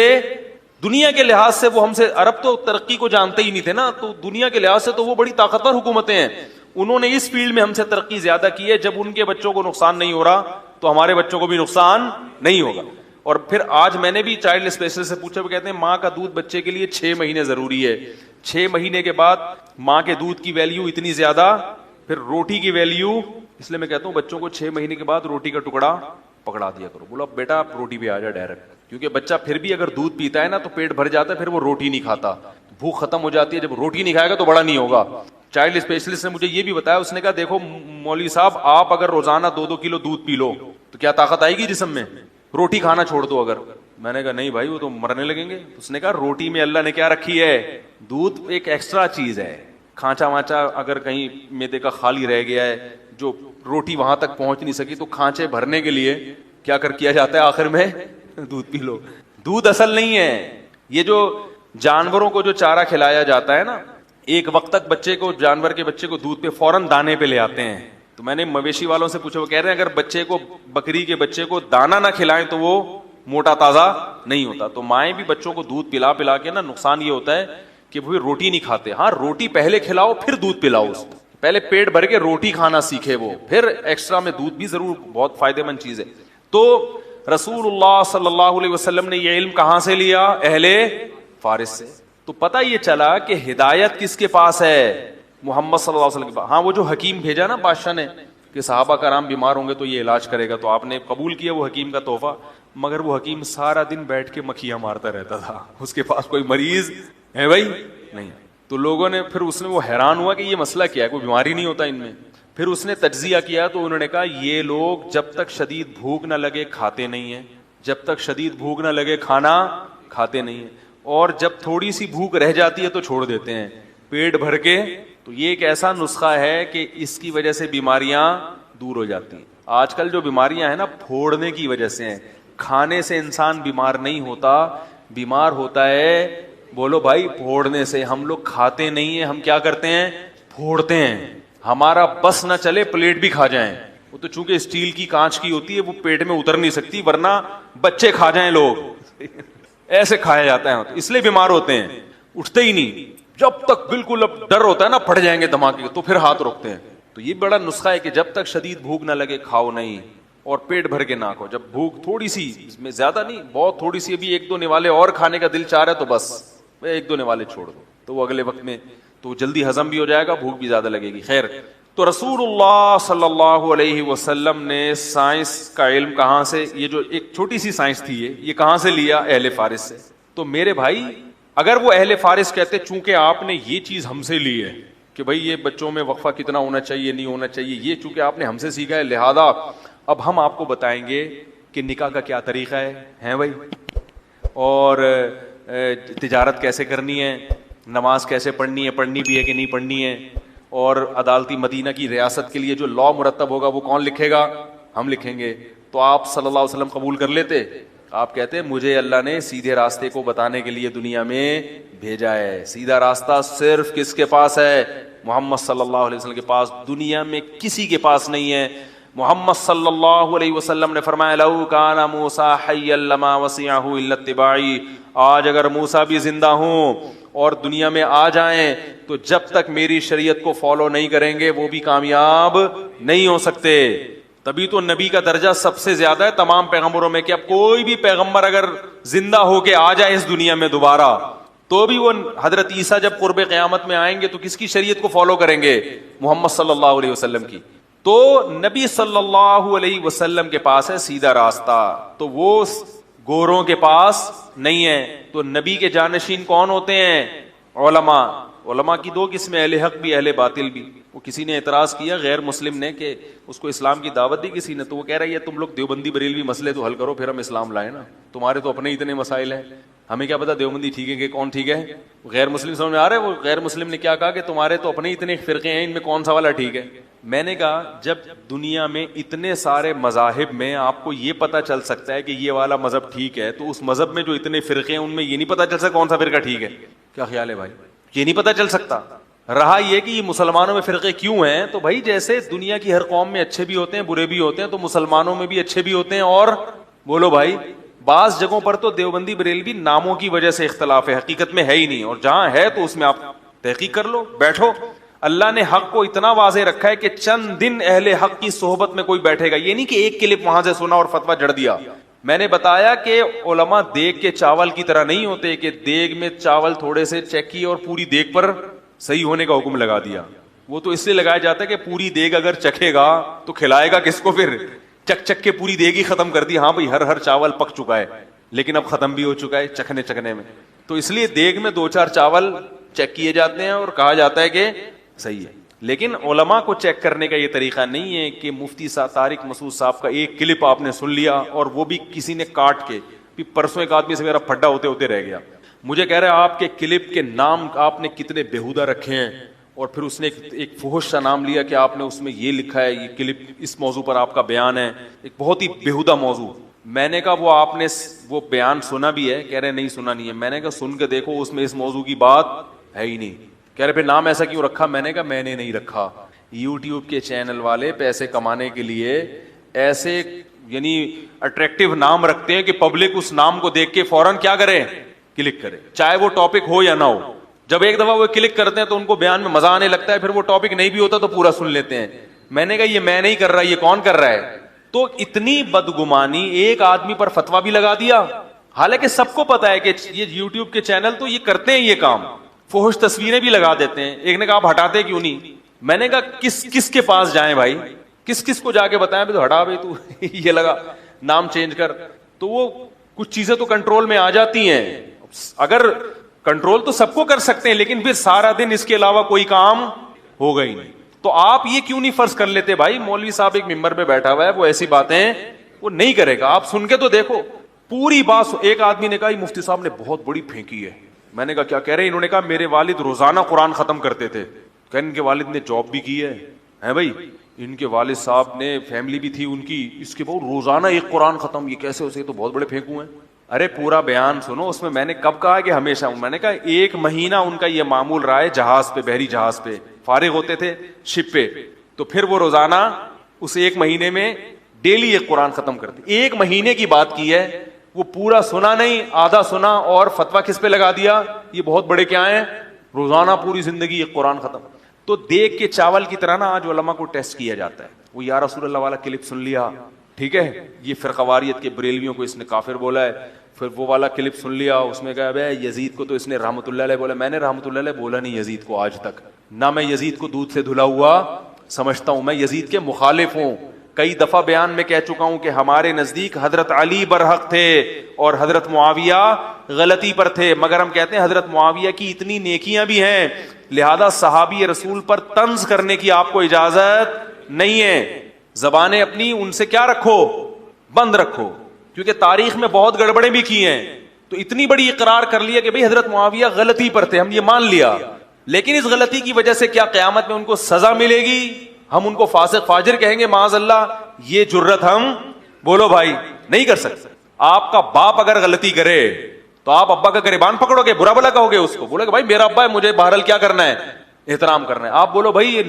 دنیا کے لحاظ سے وہ ہم سے, عرب تو ترقی کو جانتے ہی نہیں تھے نا, تو دنیا کے لحاظ سے تو وہ بڑی طاقتور حکومتیں ہیں, انہوں نے اس فیلڈ میں ہم سے ترقی زیادہ کی ہے. جب ان کے بچوں کو نقصان نہیں ہو رہا تو ہمارے بچوں کو بھی نقصان نہیں ہوگا. اور پھر آج میں نے بھی چائلڈ اسپیشلسٹ سے پوچھا, وہ کہتے ہیں ماں کا دودھ بچے کے لیے 6 مہینے ضروری ہے. 6 مہینے کے بعد ماں کے دودھ کی ویلیو اتنی زیادہ, پھر روٹی کی ویلیو. اس لیے میں کہتا ہوں بچوں کو 6 مہینے کے بعد روٹی کا ٹکڑا پکڑا دیا کرو, بولو بیٹا آپ روٹی پہ آ جا ڈائریکٹ, کیونکہ بچہ پھر بھی اگر دودھ پیتا ہے نا تو پیٹ بھر جاتا ہے, پھر وہ روٹی نہیں کھاتا, بھوک ختم ہو جاتی ہے. جب روٹی نہیں کھائے گا تو بڑا نہیں ہوگا. چائلڈ اسپیشلسٹ نے مجھے یہ بھی بتایا, اس نے کہا دیکھو مولوی صاحب آپ اگر روزانہ 2-2 کلو دودھ پی لو تو کیا طاقت آئے گی جسم میں؟ روٹی کھانا چھوڑ دو اگر. میں نے کہا نہیں بھائی وہ تو مرنے لگیں گے. اس نے کہا روٹی میں اللہ نے کیا رکھی ہے, دودھ ایک ایکسٹرا چیز ہے. کھانچا وانچا اگر کہیں میدے کا خالی رہ گیا ہے, جو روٹی وہاں تک پہنچ نہیں سکی, تو کھانچے بھرنے کے لیے کیا کیا جاتا ہے آخر میں, دودھ پی لو. دودھ اصل نہیں ہے. یہ جو جانوروں کو جو چارہ کھلایا جاتا ہے نا, ایک وقت تک بچے کو, جانور کے بچے کو دودھ پہ فوراً دانے پہ لے آتے ہیں. تو میں نے مویشی والوں سے پوچھا, وہ کہہ رہے ہیں اگر بچے کو, بکری کے بچے کو دانا نہ کھلائیں تو وہ موٹا تازہ نہیں ہوتا. تو مائیں بھی بچوں کو دودھ پلا پلا کے نا, نقصان یہ ہوتا ہے کہ وہ روٹی نہیں کھاتے. ہاں روٹی پہلے کھلاؤ پھر دودھ پلاؤ, اس کو پہلے پیٹ بھر کے روٹی کھانا سیکھے وہ, پھر ایکسٹرا میں دودھ بھی ضرور, بہت فائدہ مند چیز ہے. تو رسول اللہ صلی اللہ علیہ وسلم نے یہ علم کہاں سے لیا؟ اہل فارس سے. تو پتہ یہ چلا کہ ہدایت کس کے پاس ہے؟ محمد صلی اللہ علیہ وسلم کے پاس. ہاں وہ جو حکیم بھیجا نا بادشاہ نے کہ صحابہ کرام بیمار ہوں گے تو یہ علاج کرے گا, تو آپ نے قبول کیا وہ حکیم کا تحفہ, مگر وہ حکیم سارا دن بیٹھ کے مکھیاں مارتا رہتا تھا, اس کے پاس کوئی مریض ہے بھائی نہیں. تو لوگوں نے پھر, اس نے وہ حیران ہوا کہ یہ مسئلہ کیا ہے, کوئی بیماری نہیں ہوتا ان میں. پھر اس نے تجزیہ کیا تو انہوں نے کہا یہ لوگ جب تک شدید بھوک نہ لگے کھاتے نہیں ہیں, جب تک شدید بھوک نہ لگے کھانا کھاتے نہیں ہیں, اور جب تھوڑی سی بھوک رہ جاتی ہے تو چھوڑ دیتے ہیں پیٹ بھر کے. تو یہ ایک ایسا نسخہ ہے کہ اس کی وجہ سے بیماریاں دور ہو جاتی ہیں. آج کل جو بیماریاں ہیں نا پھوڑنے کی وجہ سے ہیں. کھانے سے انسان بیمار نہیں ہوتا, بیمار ہوتا ہے بولو بھائی پھوڑنے سے. ہم لوگ کھاتے نہیں ہیں, ہم کیا کرتے ہیں؟ پھوڑتے ہیں. ہمارا بس نہ چلے پلیٹ بھی کھا جائیں, وہ تو چونکہ اسٹیل کی کانچ کی ہوتی ہے وہ پیٹ میں اتر نہیں سکتی, ورنہ بچے کھا جائیں لوگ ایسے کھایا جاتا ہے, اس لیے بیمار ہوتے ہیں, اٹھتے ہی نہیں. جب تک بالکل اب ڈر ہوتا ہے نا پھٹ جائیں گے دھماکے تو پھر ہاتھ روکتے ہیں. تو یہ بڑا نسخہ ہے کہ جب تک شدید بھوک نہ لگے کھاؤ نہیں, اور پیٹ بھر کے نہ کھاؤ. جب بھوک تھوڑی سی, اس میں زیادہ نہیں, بہت تھوڑی سی, ابھی 1-2 نوالے اور کھانے کا دل چاہ رہا ہے تو بس 1-2 نوالے چھوڑ دو, تو وہ اگلے وقت میں تو جلدی ہضم بھی ہو جائے گا, بھوک بھی زیادہ لگے گی. خیر, تو رسول اللہ صلی اللہ علیہ وسلم نے سائنس کا علم کہاں سے, یہ جو ایک چھوٹی سی سائنس تھی یہ کہاں سے لیا؟ اہل فارس سے. تو میرے بھائی اگر وہ اہل فارس کہتے چونکہ آپ نے یہ چیز ہم سے لی ہے کہ بھئی یہ بچوں میں وقفہ کتنا ہونا چاہیے نہیں ہونا چاہیے, یہ چونکہ آپ نے ہم سے سیکھا ہے, لہذا اب ہم آپ کو بتائیں گے کہ نکاح کا کیا طریقہ ہے بھائی, اور تجارت کیسے کرنی ہے, نماز کیسے پڑھنی ہے, پڑھنی بھی ہے کہ نہیں پڑھنی ہے, اور عدالتی مدینہ کی ریاست کے لیے جو لا مرتب ہوگا وہ کون لکھے گا؟ ہم لکھیں گے. تو آپ صلی اللہ علیہ وسلم قبول کر لیتے؟ آپ کہتے مجھے اللہ نے سیدھے راستے کو بتانے کے لیے دنیا میں بھیجا ہے. سیدھا راستہ صرف کس کے پاس ہے؟ محمد صلی اللہ علیہ وسلم کے پاس, دنیا میں کسی کے پاس نہیں ہے. محمد صلی اللہ علیہ وسلم نے فرمایا لو کان موسیٰ حیا لما وسعہ الا اتباعی, آج اگر موسیٰ بھی زندہ ہوں اور دنیا میں آ جائیں تو جب تک میری شریعت کو فالو نہیں کریں گے وہ بھی کامیاب نہیں ہو سکتے. تبھی تو نبی کا درجہ سب سے زیادہ ہے تمام پیغمبروں میں, کہ اب کوئی بھی پیغمبر اگر زندہ ہو کے آ جائے اس دنیا میں دوبارہ تو بھی وہ حضرت عیسیٰ جب قرب قیامت میں آئیں گے تو کس کی شریعت کو فالو کریں گے؟ محمد صلی اللہ علیہ وسلم کی. تو نبی صلی اللہ علیہ وسلم کے پاس ہے سیدھا راستہ, تو وہ گوروں کے پاس نہیں ہے. تو نبی کے جانشین کون ہوتے ہیں؟ علماء. علماء کی 2 قسمیں, اہل حق بھی اہل باطل بھی. وہ کسی نے اعتراض کیا غیر مسلم نے کہ اس کو اسلام کی دعوت دی کسی نے, تو وہ کہہ رہی ہے تم لوگ دیوبندی بریلوی مسئلے تو حل کرو پھر ہم اسلام لائیں نا, تمہارے تو اپنے اتنے مسائل ہیں, ہمیں کیا پتا دیوبندی ٹھیک ہے کہ کون ٹھیک ہے. غیر مسلم سمجھ میں آ رہا ہے وہ غیر مسلم نے کیا کہا کہ تمہارے تو اپنے اتنے فرقے ہیں, ان میں کون سا والا ٹھیک ہے. میں نے کہا جب دنیا میں اتنے سارے مذاہب میں آپ کو یہ پتا چل سکتا ہے کہ یہ والا مذہب ٹھیک ہے, تو اس مذہب میں جو اتنے فرقے ہیں ان میں یہ نہیں پتا چل سکتا کون سا فرقہ ٹھیک ہے؟ کیا خیال ہے بھائی؟ یہ نہیں پتا چل سکتا. رہا یہ کہ یہ مسلمانوں میں فرقے کیوں ہیں، تو بھائی جیسے دنیا کی ہر قوم میں اچھے بھی ہوتے ہیں برے بھی ہوتے ہیں، تو مسلمانوں میں بھی اچھے بھی ہوتے ہیں اور بولو بھائی بعض جگہوں پر تو دیوبندی بریلوی ناموں کی وجہ سے اختلاف ہے، حقیقت میں ہے ہی نہیں، اور جہاں ہے تو اس میں آپ تحقیق کر لو، بیٹھو۔ اللہ نے حق کو اتنا واضح رکھا ہے کہ چند دن اہل حق کی صحبت میں کوئی بیٹھے گا، یہ نہیں کہ ایک کلپ وہاں سے سنا اور فتویٰ جڑ دیا۔ میں نے بتایا کہ علماء دیگ کے چاول کی طرح نہیں ہوتے کہ دیگ میں چاول تھوڑے سے چیک کیے اور پوری دیگ پر صحیح ہونے کا حکم لگا دیا۔ وہ تو اس لیے لگایا جاتا ہے کہ پوری دیگ اگر چکھے گا تو کھلائے گا کس کو، پھر چک چک کے پوری دیگ ہی ختم کر دی، ہاں بھائی ہر چاول پک چکا ہے لیکن اب ختم بھی ہو چکا ہے چکھنے میں، تو اس لیے دیگ میں 2-4 چاول چیک کیے جاتے ہیں اور کہا جاتا ہے کہ صحیح ہے۔ لیکن علماء کو چیک کرنے کا یہ طریقہ نہیں ہے کہ مفتی صاحب طارق مسعود صاحب کا ایک کلپ آپ نے سن لیا اور وہ بھی کسی نے کاٹ کے، پرسوں ایک آدمی سے میرا پھڈا ہوتے رہ گیا، مجھے کہہ رہے ہیں آپ کے کلپ کے نام آپ نے کتنے بےہودہ رکھے ہیں، اور پھر اس نے ایک فحش سا نام لیا کہ آپ نے اس میں یہ لکھا ہے، یہ کلپ اس موضوع پر آپ کا بیان ہے، ایک بہت ہی بےہودہ موضوع۔ میں نے کہا وہ آپ نے وہ بیان سنا بھی ہے؟ کہہ رہے نہیں سنا نہیں ہے۔ میں نے کہا سن کے دیکھو اس میں اس موضوع کی بات ہے ہی نہیں۔ کہہ رہے پھر نام ایسا کیوں رکھا؟ میں نے کہا میں نے نہیں رکھا، یوٹیوب کے چینل والے پیسے کمانے کے لیے ایسے یعنی اٹریکٹیو نام رکھتے ہیں کہ پبلک اس نام کو دیکھ کے فوراً کیا کرے، کلک کرے، چاہے وہ ٹاپک ہو یا نہ ہو۔ جب ایک دفعہ وہ کلک کرتے ہیں تو ان کو بیان میں مزہ آنے لگتا ہے، پھر وہ ٹاپک نہیں بھی ہوتا تو پورا سن لیتے ہیں۔ میں نے کہا یہ میں نہیں کر رہا، یہ کون کر رہا ہے؟ تو اتنی بدگمانی، ایک آدمی پر فتویٰ بھی لگا دیا، حالانکہ سب کو پتا ہے کہ یہ یوٹیوب کے چینل تو یہ کرتے ہیں یہ کام، فحش تصویریں بھی لگا دیتے ہیں۔ ایک نے کہا آپ ہٹاتے کیوں نہیں؟ میں نے کہا کس کے پاس جائیں بھائی، کس کو جا کے بتائیں تو ہٹا بھائی تو یہ لگا نام چینج کر، تو وہ کچھ چیزیں تو کنٹرول میں آ جاتی ہیں۔ اگر کنٹرول تو سب کو کر سکتے ہیں لیکن پھر سارا دن اس کے علاوہ کوئی کام ہوگا ہی نہیں، تو آپ یہ کیوں نہیں فرض کر لیتے بھائی مولوی صاحب ایک ممبر پہ بیٹھا ہوا ہے وہ ایسی باتیں وہ نہیں کرے گا، آپ سن کے تو دیکھو پوری بات۔ ایک آدمی نے کہا یہ مفتی صاحب نے بہت بڑی پھینکی ہے۔ میں نے کہا کیا کہہ رہے ہیں؟ انہوں نے کہا میرے والد روزانہ قرآن ختم کرتے تھے۔ کہ ان کے والد نے جاب بھی کی ہے بھائی، ان کے والد صاحب نے فیملی بھی تھی ان کی، اس کے بعد روزانہ ایک قرآن ختم، یہ کیسے ہو سکے؟ تو بہت بڑے پھینکو ہیں۔ ارے پورا بیان سنو، اس میں نے کب کہا کہ ہمیشہ ہوں؟ میں نے کہا 1 مہینہ ان کا یہ معمول رہا ہے جہاز پہ، بحری جہاز پہ فارغ ہوتے تھے شپ پہ، تو پھر وہ روزانہ اس 1 مہینے میں ڈیلی ایک قرآن ختم کرتے۔ 1 مہینے کی بات کی ہے، وہ پورا سنا نہیں، آدھا سنا اور فتویٰ کس پہ لگا دیا؟ یہ بہت بڑے کیا ہیں، روزانہ پوری زندگی ایک قرآن ختم۔ تو دیکھ کے چاول کی طرح نا آج علماء کو ٹیسٹ کیا جاتا ہے۔ وہ یا رسول اللہ والا کلپ سن لیا، ٹھیک ہے، یہ فرقواریت کے بریلویوں کو اس نے کافر بولا ہے، پھر وہ والا کلپ سن لیا، اس میں کہا بھائی یزید کو تو اس نے رحمۃ اللہ علیہ بولا۔ میں نے رحمۃ اللہ علیہ بولا نہیں یزید کو آج تک، نہ میں یزید کو دودھ سے دھلا ہوا سمجھتا ہوں، میں یزید کے مخالف ہوں۔ کئی دفعہ بیان میں کہہ چکا ہوں کہ ہمارے نزدیک حضرت علی برحق تھے اور حضرت معاویہ غلطی پر تھے، مگر ہم کہتے ہیں حضرت معاویہ کی اتنی نیکیاں بھی ہیں، لہذا صحابی رسول پر طنز کرنے کی آپ کو اجازت نہیں ہے۔ زبانیں اپنی ان سے کیا رکھو، بند رکھو، کیونکہ تاریخ میں بہت گڑبڑیں بھی کی ہیں۔ تو اتنی بڑی اقرار کر لیا کہ بھئی حضرت معاویہ غلطی پر تھے، ہم یہ مان لیا، لیکن اس غلطی کی وجہ سے کیا قیامت میں ان کو سزا ملے گی؟ ہم ان کو فاسق فاجر کہیں گے معاذ اللہ؟ یہ جرت ہم بولو بھائی نہیں کر سکتے۔ آپ کا باپ اگر غلطی کرے تو آپ ابا کا گریبان پکڑو گے، برا بلا کہو گے اس کو، بولو گے بھائی میرا ابا ہے، مجھے بہرحال کیا کرنا ہے، احترام کرنا ہے۔ آپ بولو بھائی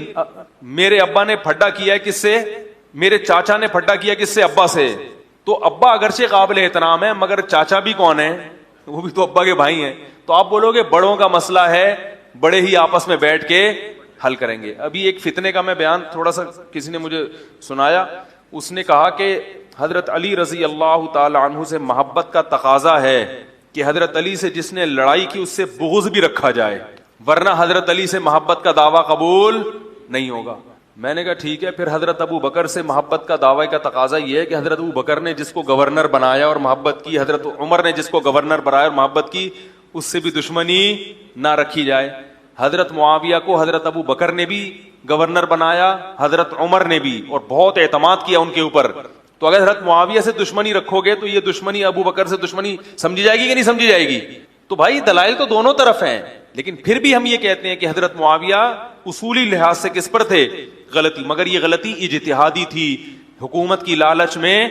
میرے ابا نے پھڈا کیا ہے کس سے؟ میرے چاچا نے پھڈا کیا کس سے؟ ابا سے۔ تو ابا اگرچہ قابل احترام ہے مگر چاچا بھی کون ہے؟ وہ بھی تو ابا کے بھائی ہیں۔ تو آپ بولو گے بڑوں کا مسئلہ ہے، بڑے ہی آپس میں بیٹھ کے حل کریں گے۔ ابھی ایک فتنے کا میں بیان تھوڑا سا کسی نے مجھے سنایا، اس نے کہا کہ حضرت علی رضی اللہ تعالی عنہ سے محبت کا تقاضا ہے کہ حضرت علی سے جس نے لڑائی کی اس سے بغض بھی رکھا جائے، ورنہ حضرت علی سے محبت کا دعویٰ قبول نہیں ہوگا۔ میں نے کہا ٹھیک ہے، پھر حضرت ابو بکر سے محبت کا دعوی کا تقاضا یہ ہے کہ حضرت ابو بکر نے جس کو گورنر بنایا اور محبت کی، حضرت عمر نے جس کو گورنر بنایا اور محبت کی، اس سے بھی دشمنی نہ رکھی جائے۔ حضرت معاویہ کو حضرت ابو بکر نے بھی گورنر بنایا، حضرت عمر نے بھی، اور بہت اعتماد کیا ان کے اوپر۔ تو اگر حضرت معاویہ سے دشمنی رکھو گے تو یہ دشمنی ابو بکر سے دشمنی سمجھی جائے گی کہ نہیں سمجھی جائے گی؟ تو بھائی دلائل تو دونوں طرف ہیں، لیکن پھر بھی ہم یہ کہتے ہیں کہ حضرت معاویہ اصولی لحاظ سے کس پر تھے؟ غلطی، مگر یہ غلطی اجتہادی تھی، حکومت کی لالچ میں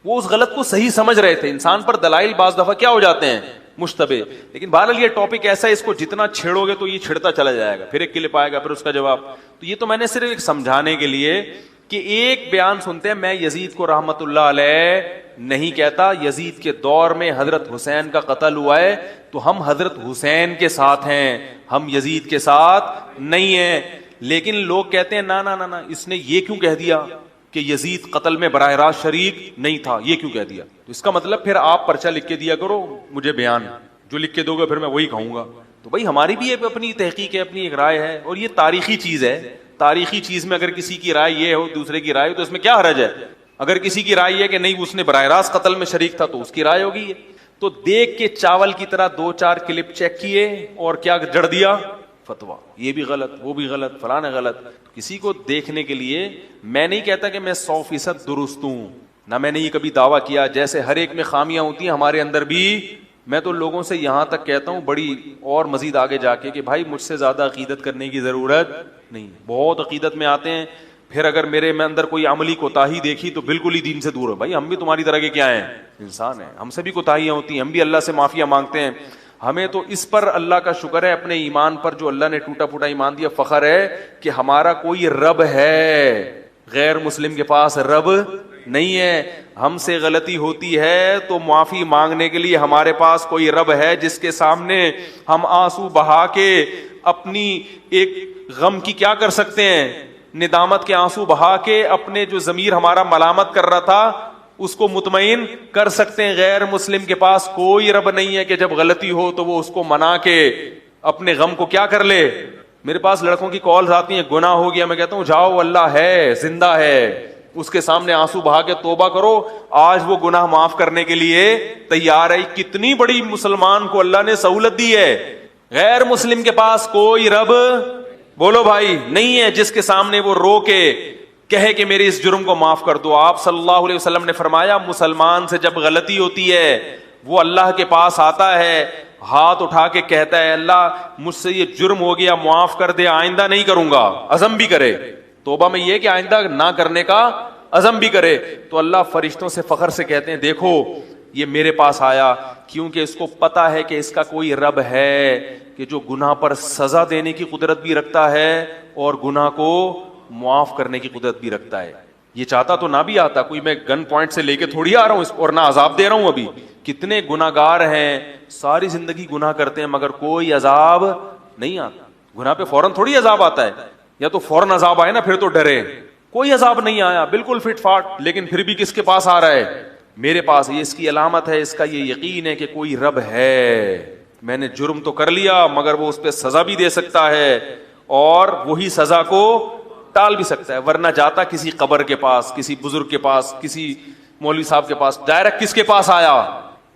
وہ اس غلط کو صحیح سمجھ رہے تھے۔ انسان پر دلائل بعض دفعہ کیا ہو جاتے ہیں؟ مشتبہ. لیکن بہرحال یہ ٹاپک ایسا ہے, اس کو جتنا چھیڑو گے تو یہ چھڑتا چلا جائے گا, پھر ایک کلپ آئے گا, پھر اس کا جواب. تو یہ تو میں نے صرف ایک سمجھانے کے لیے کہ ایک بیان سنتے ہیں, میں یزید کو رحمت اللہ علیہ نہیں کہتا, یزید کے دور میں حضرت حسین کا قتل ہوا ہے تو ہم حضرت حسین کے ساتھ ہیں, ہم یزید کے ساتھ نہیں ہیں. لیکن لوگ کہتے ہیں نا نا نا نا, اس نے یہ کیوں کہہ دیا کہ یزید قتل میں براہ راست شریک نہیں تھا, یہ کیوں کہہ دیا؟ تو اس کا مطلب پھر آپ پرچہ لکھ کے دیا کرو, مجھے بیان جو لکھ کے دو گے پھر میں وہی کہوں گا. تو بھائی ہماری بھی اپنی تحقیق ہے, اپنی ایک رائے ہے, اور یہ تاریخی چیز ہے. تاریخی چیز میں اگر کسی کی رائے یہ ہو دوسرے کی رائے ہو تو اس میں کیا حرج ہے؟ اگر کسی کی رائے یہ کہ نہیں اس نے براہ راست قتل میں شریک تھا تو اس کی رائے ہوگی. تو دیکھ کے چاول کی طرح 2-4 کلپ چیک کیے اور کیا جڑ دیا فتوا, یہ بھی غلط, وہ بھی غلط, فلانا غلط. کسی کو دیکھنے کے لیے میں نہیں کہتا کہ میں 100% درست ہوں, نہ میں نے یہ کبھی دعویٰ کیا. جیسے ہر ایک میں خامیاں ہوتی ہیں ہمارے اندر بھی. میں تو لوگوں سے یہاں تک کہتا ہوں بڑی اور مزید آگے جا کے کہ بھائی مجھ سے زیادہ عقیدت کرنے کی ضرورت نہیں. بہت عقیدت میں آتے ہیں, پھر اگر میرے میں اندر کوئی عملی کوتاہی دیکھی تو بالکل ہی دین سے دور ہے. بھائی ہم بھی تمہاری طرح کے کیا ہیں, انسان ہیں, ہم سے بھی کوتاہیاں ہوتی ہیں, ہم بھی اللہ سے معافیاں مانگتے ہیں. ہمیں تو اس پر اللہ کا شکر ہے, اپنے ایمان پر جو اللہ نے ٹوٹا پھوٹا ایمان دیا, فخر ہے کہ ہمارا کوئی رب ہے. غیر مسلم کے پاس رب نہیں ہے. ہم سے غلطی ہوتی ہے تو معافی مانگنے کے لیے ہمارے پاس کوئی رب ہے جس کے سامنے ہم آنسو بہا کے اپنی ایک غم کی کیا کر سکتے ہیں, ندامت کے آنسو بہا کے اپنے جو ضمیر ہمارا ملامت کر رہا تھا اس کو مطمئن کر سکتے ہیں. غیر مسلم کے پاس کوئی رب نہیں ہے کہ جب غلطی ہو تو وہ اس کو منا کے اپنے غم کو کیا کر لے. میرے پاس لڑکوں کی کالز آتی ہیں, گناہ ہو گیا, میں کہتا ہوں جاؤ اللہ ہے, زندہ ہے, اس کے سامنے آنسو بہا کے توبہ کرو, آج وہ گناہ معاف کرنے کے لیے تیار ہے. کتنی بڑی مسلمان کو اللہ نے سہولت دی ہے. غیر مسلم کے پاس کوئی رب, بولو بھائی, نہیں ہے جس کے سامنے وہ رو کے کہے کہ میرے اس جرم کو معاف کر دو. آپ صلی اللہ علیہ وسلم نے فرمایا مسلمان سے جب غلطی ہوتی ہے وہ اللہ کے پاس آتا ہے, ہاتھ اٹھا کے کہتا ہے اللہ مجھ سے یہ جرم ہو گیا, معاف کر دے, آئندہ نہیں کروں گا, عزم بھی کرے. توبہ میں یہ کہ آئندہ نہ کرنے کا عزم بھی کرے. تو اللہ فرشتوں سے فخر سے کہتے ہیں دیکھو یہ میرے پاس آیا, کیونکہ اس کو پتا ہے کہ اس کا کوئی رب ہے کہ جو گناہ پر سزا دینے کی قدرت بھی رکھتا ہے اور گناہ کو معاف کرنے کی قدرت بھی رکھتا ہے. یہ چاہتا تو نہ بھی آتا, کوئی میں گن پوائنٹ سے لے کے تھوڑی آ رہا ہوں اور نہ عذاب دے رہا ہوں. ابھی کتنے گناہگار ہیں, ساری زندگی گناہ کرتے ہیں مگر کوئی عذاب نہیں آتا. گناہ پہ فوراً تھوڑی عذاب آتا ہے, یا تو فوراً عذاب آئے نا پھر تو ڈرے. کوئی عذاب نہیں آیا, بالکل فٹ فاٹ, لیکن پھر بھی کس کے پاس آ رہا ہے, میرے پاس. یہ اس کی علامت ہے, اس کا یہ یقین ہے کہ کوئی رب ہے. میں نے جرم تو کر لیا مگر وہ اس پہ سزا بھی دے سکتا ہے اور وہی سزا کو ٹال بھی سکتا ہے. ورنہ جاتا کسی قبر کے پاس, کسی بزرگ کے پاس, کسی مولوی صاحب کے پاس, ڈائریکٹ کس کے پاس آیا.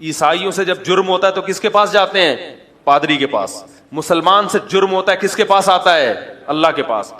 عیسائیوں سے جب جرم ہوتا ہے تو کس کے پاس جاتے ہیں, پادری کے پاس. مسلمان سے جرم ہوتا ہے کس کے پاس آتا ہے, اللہ کے پاس.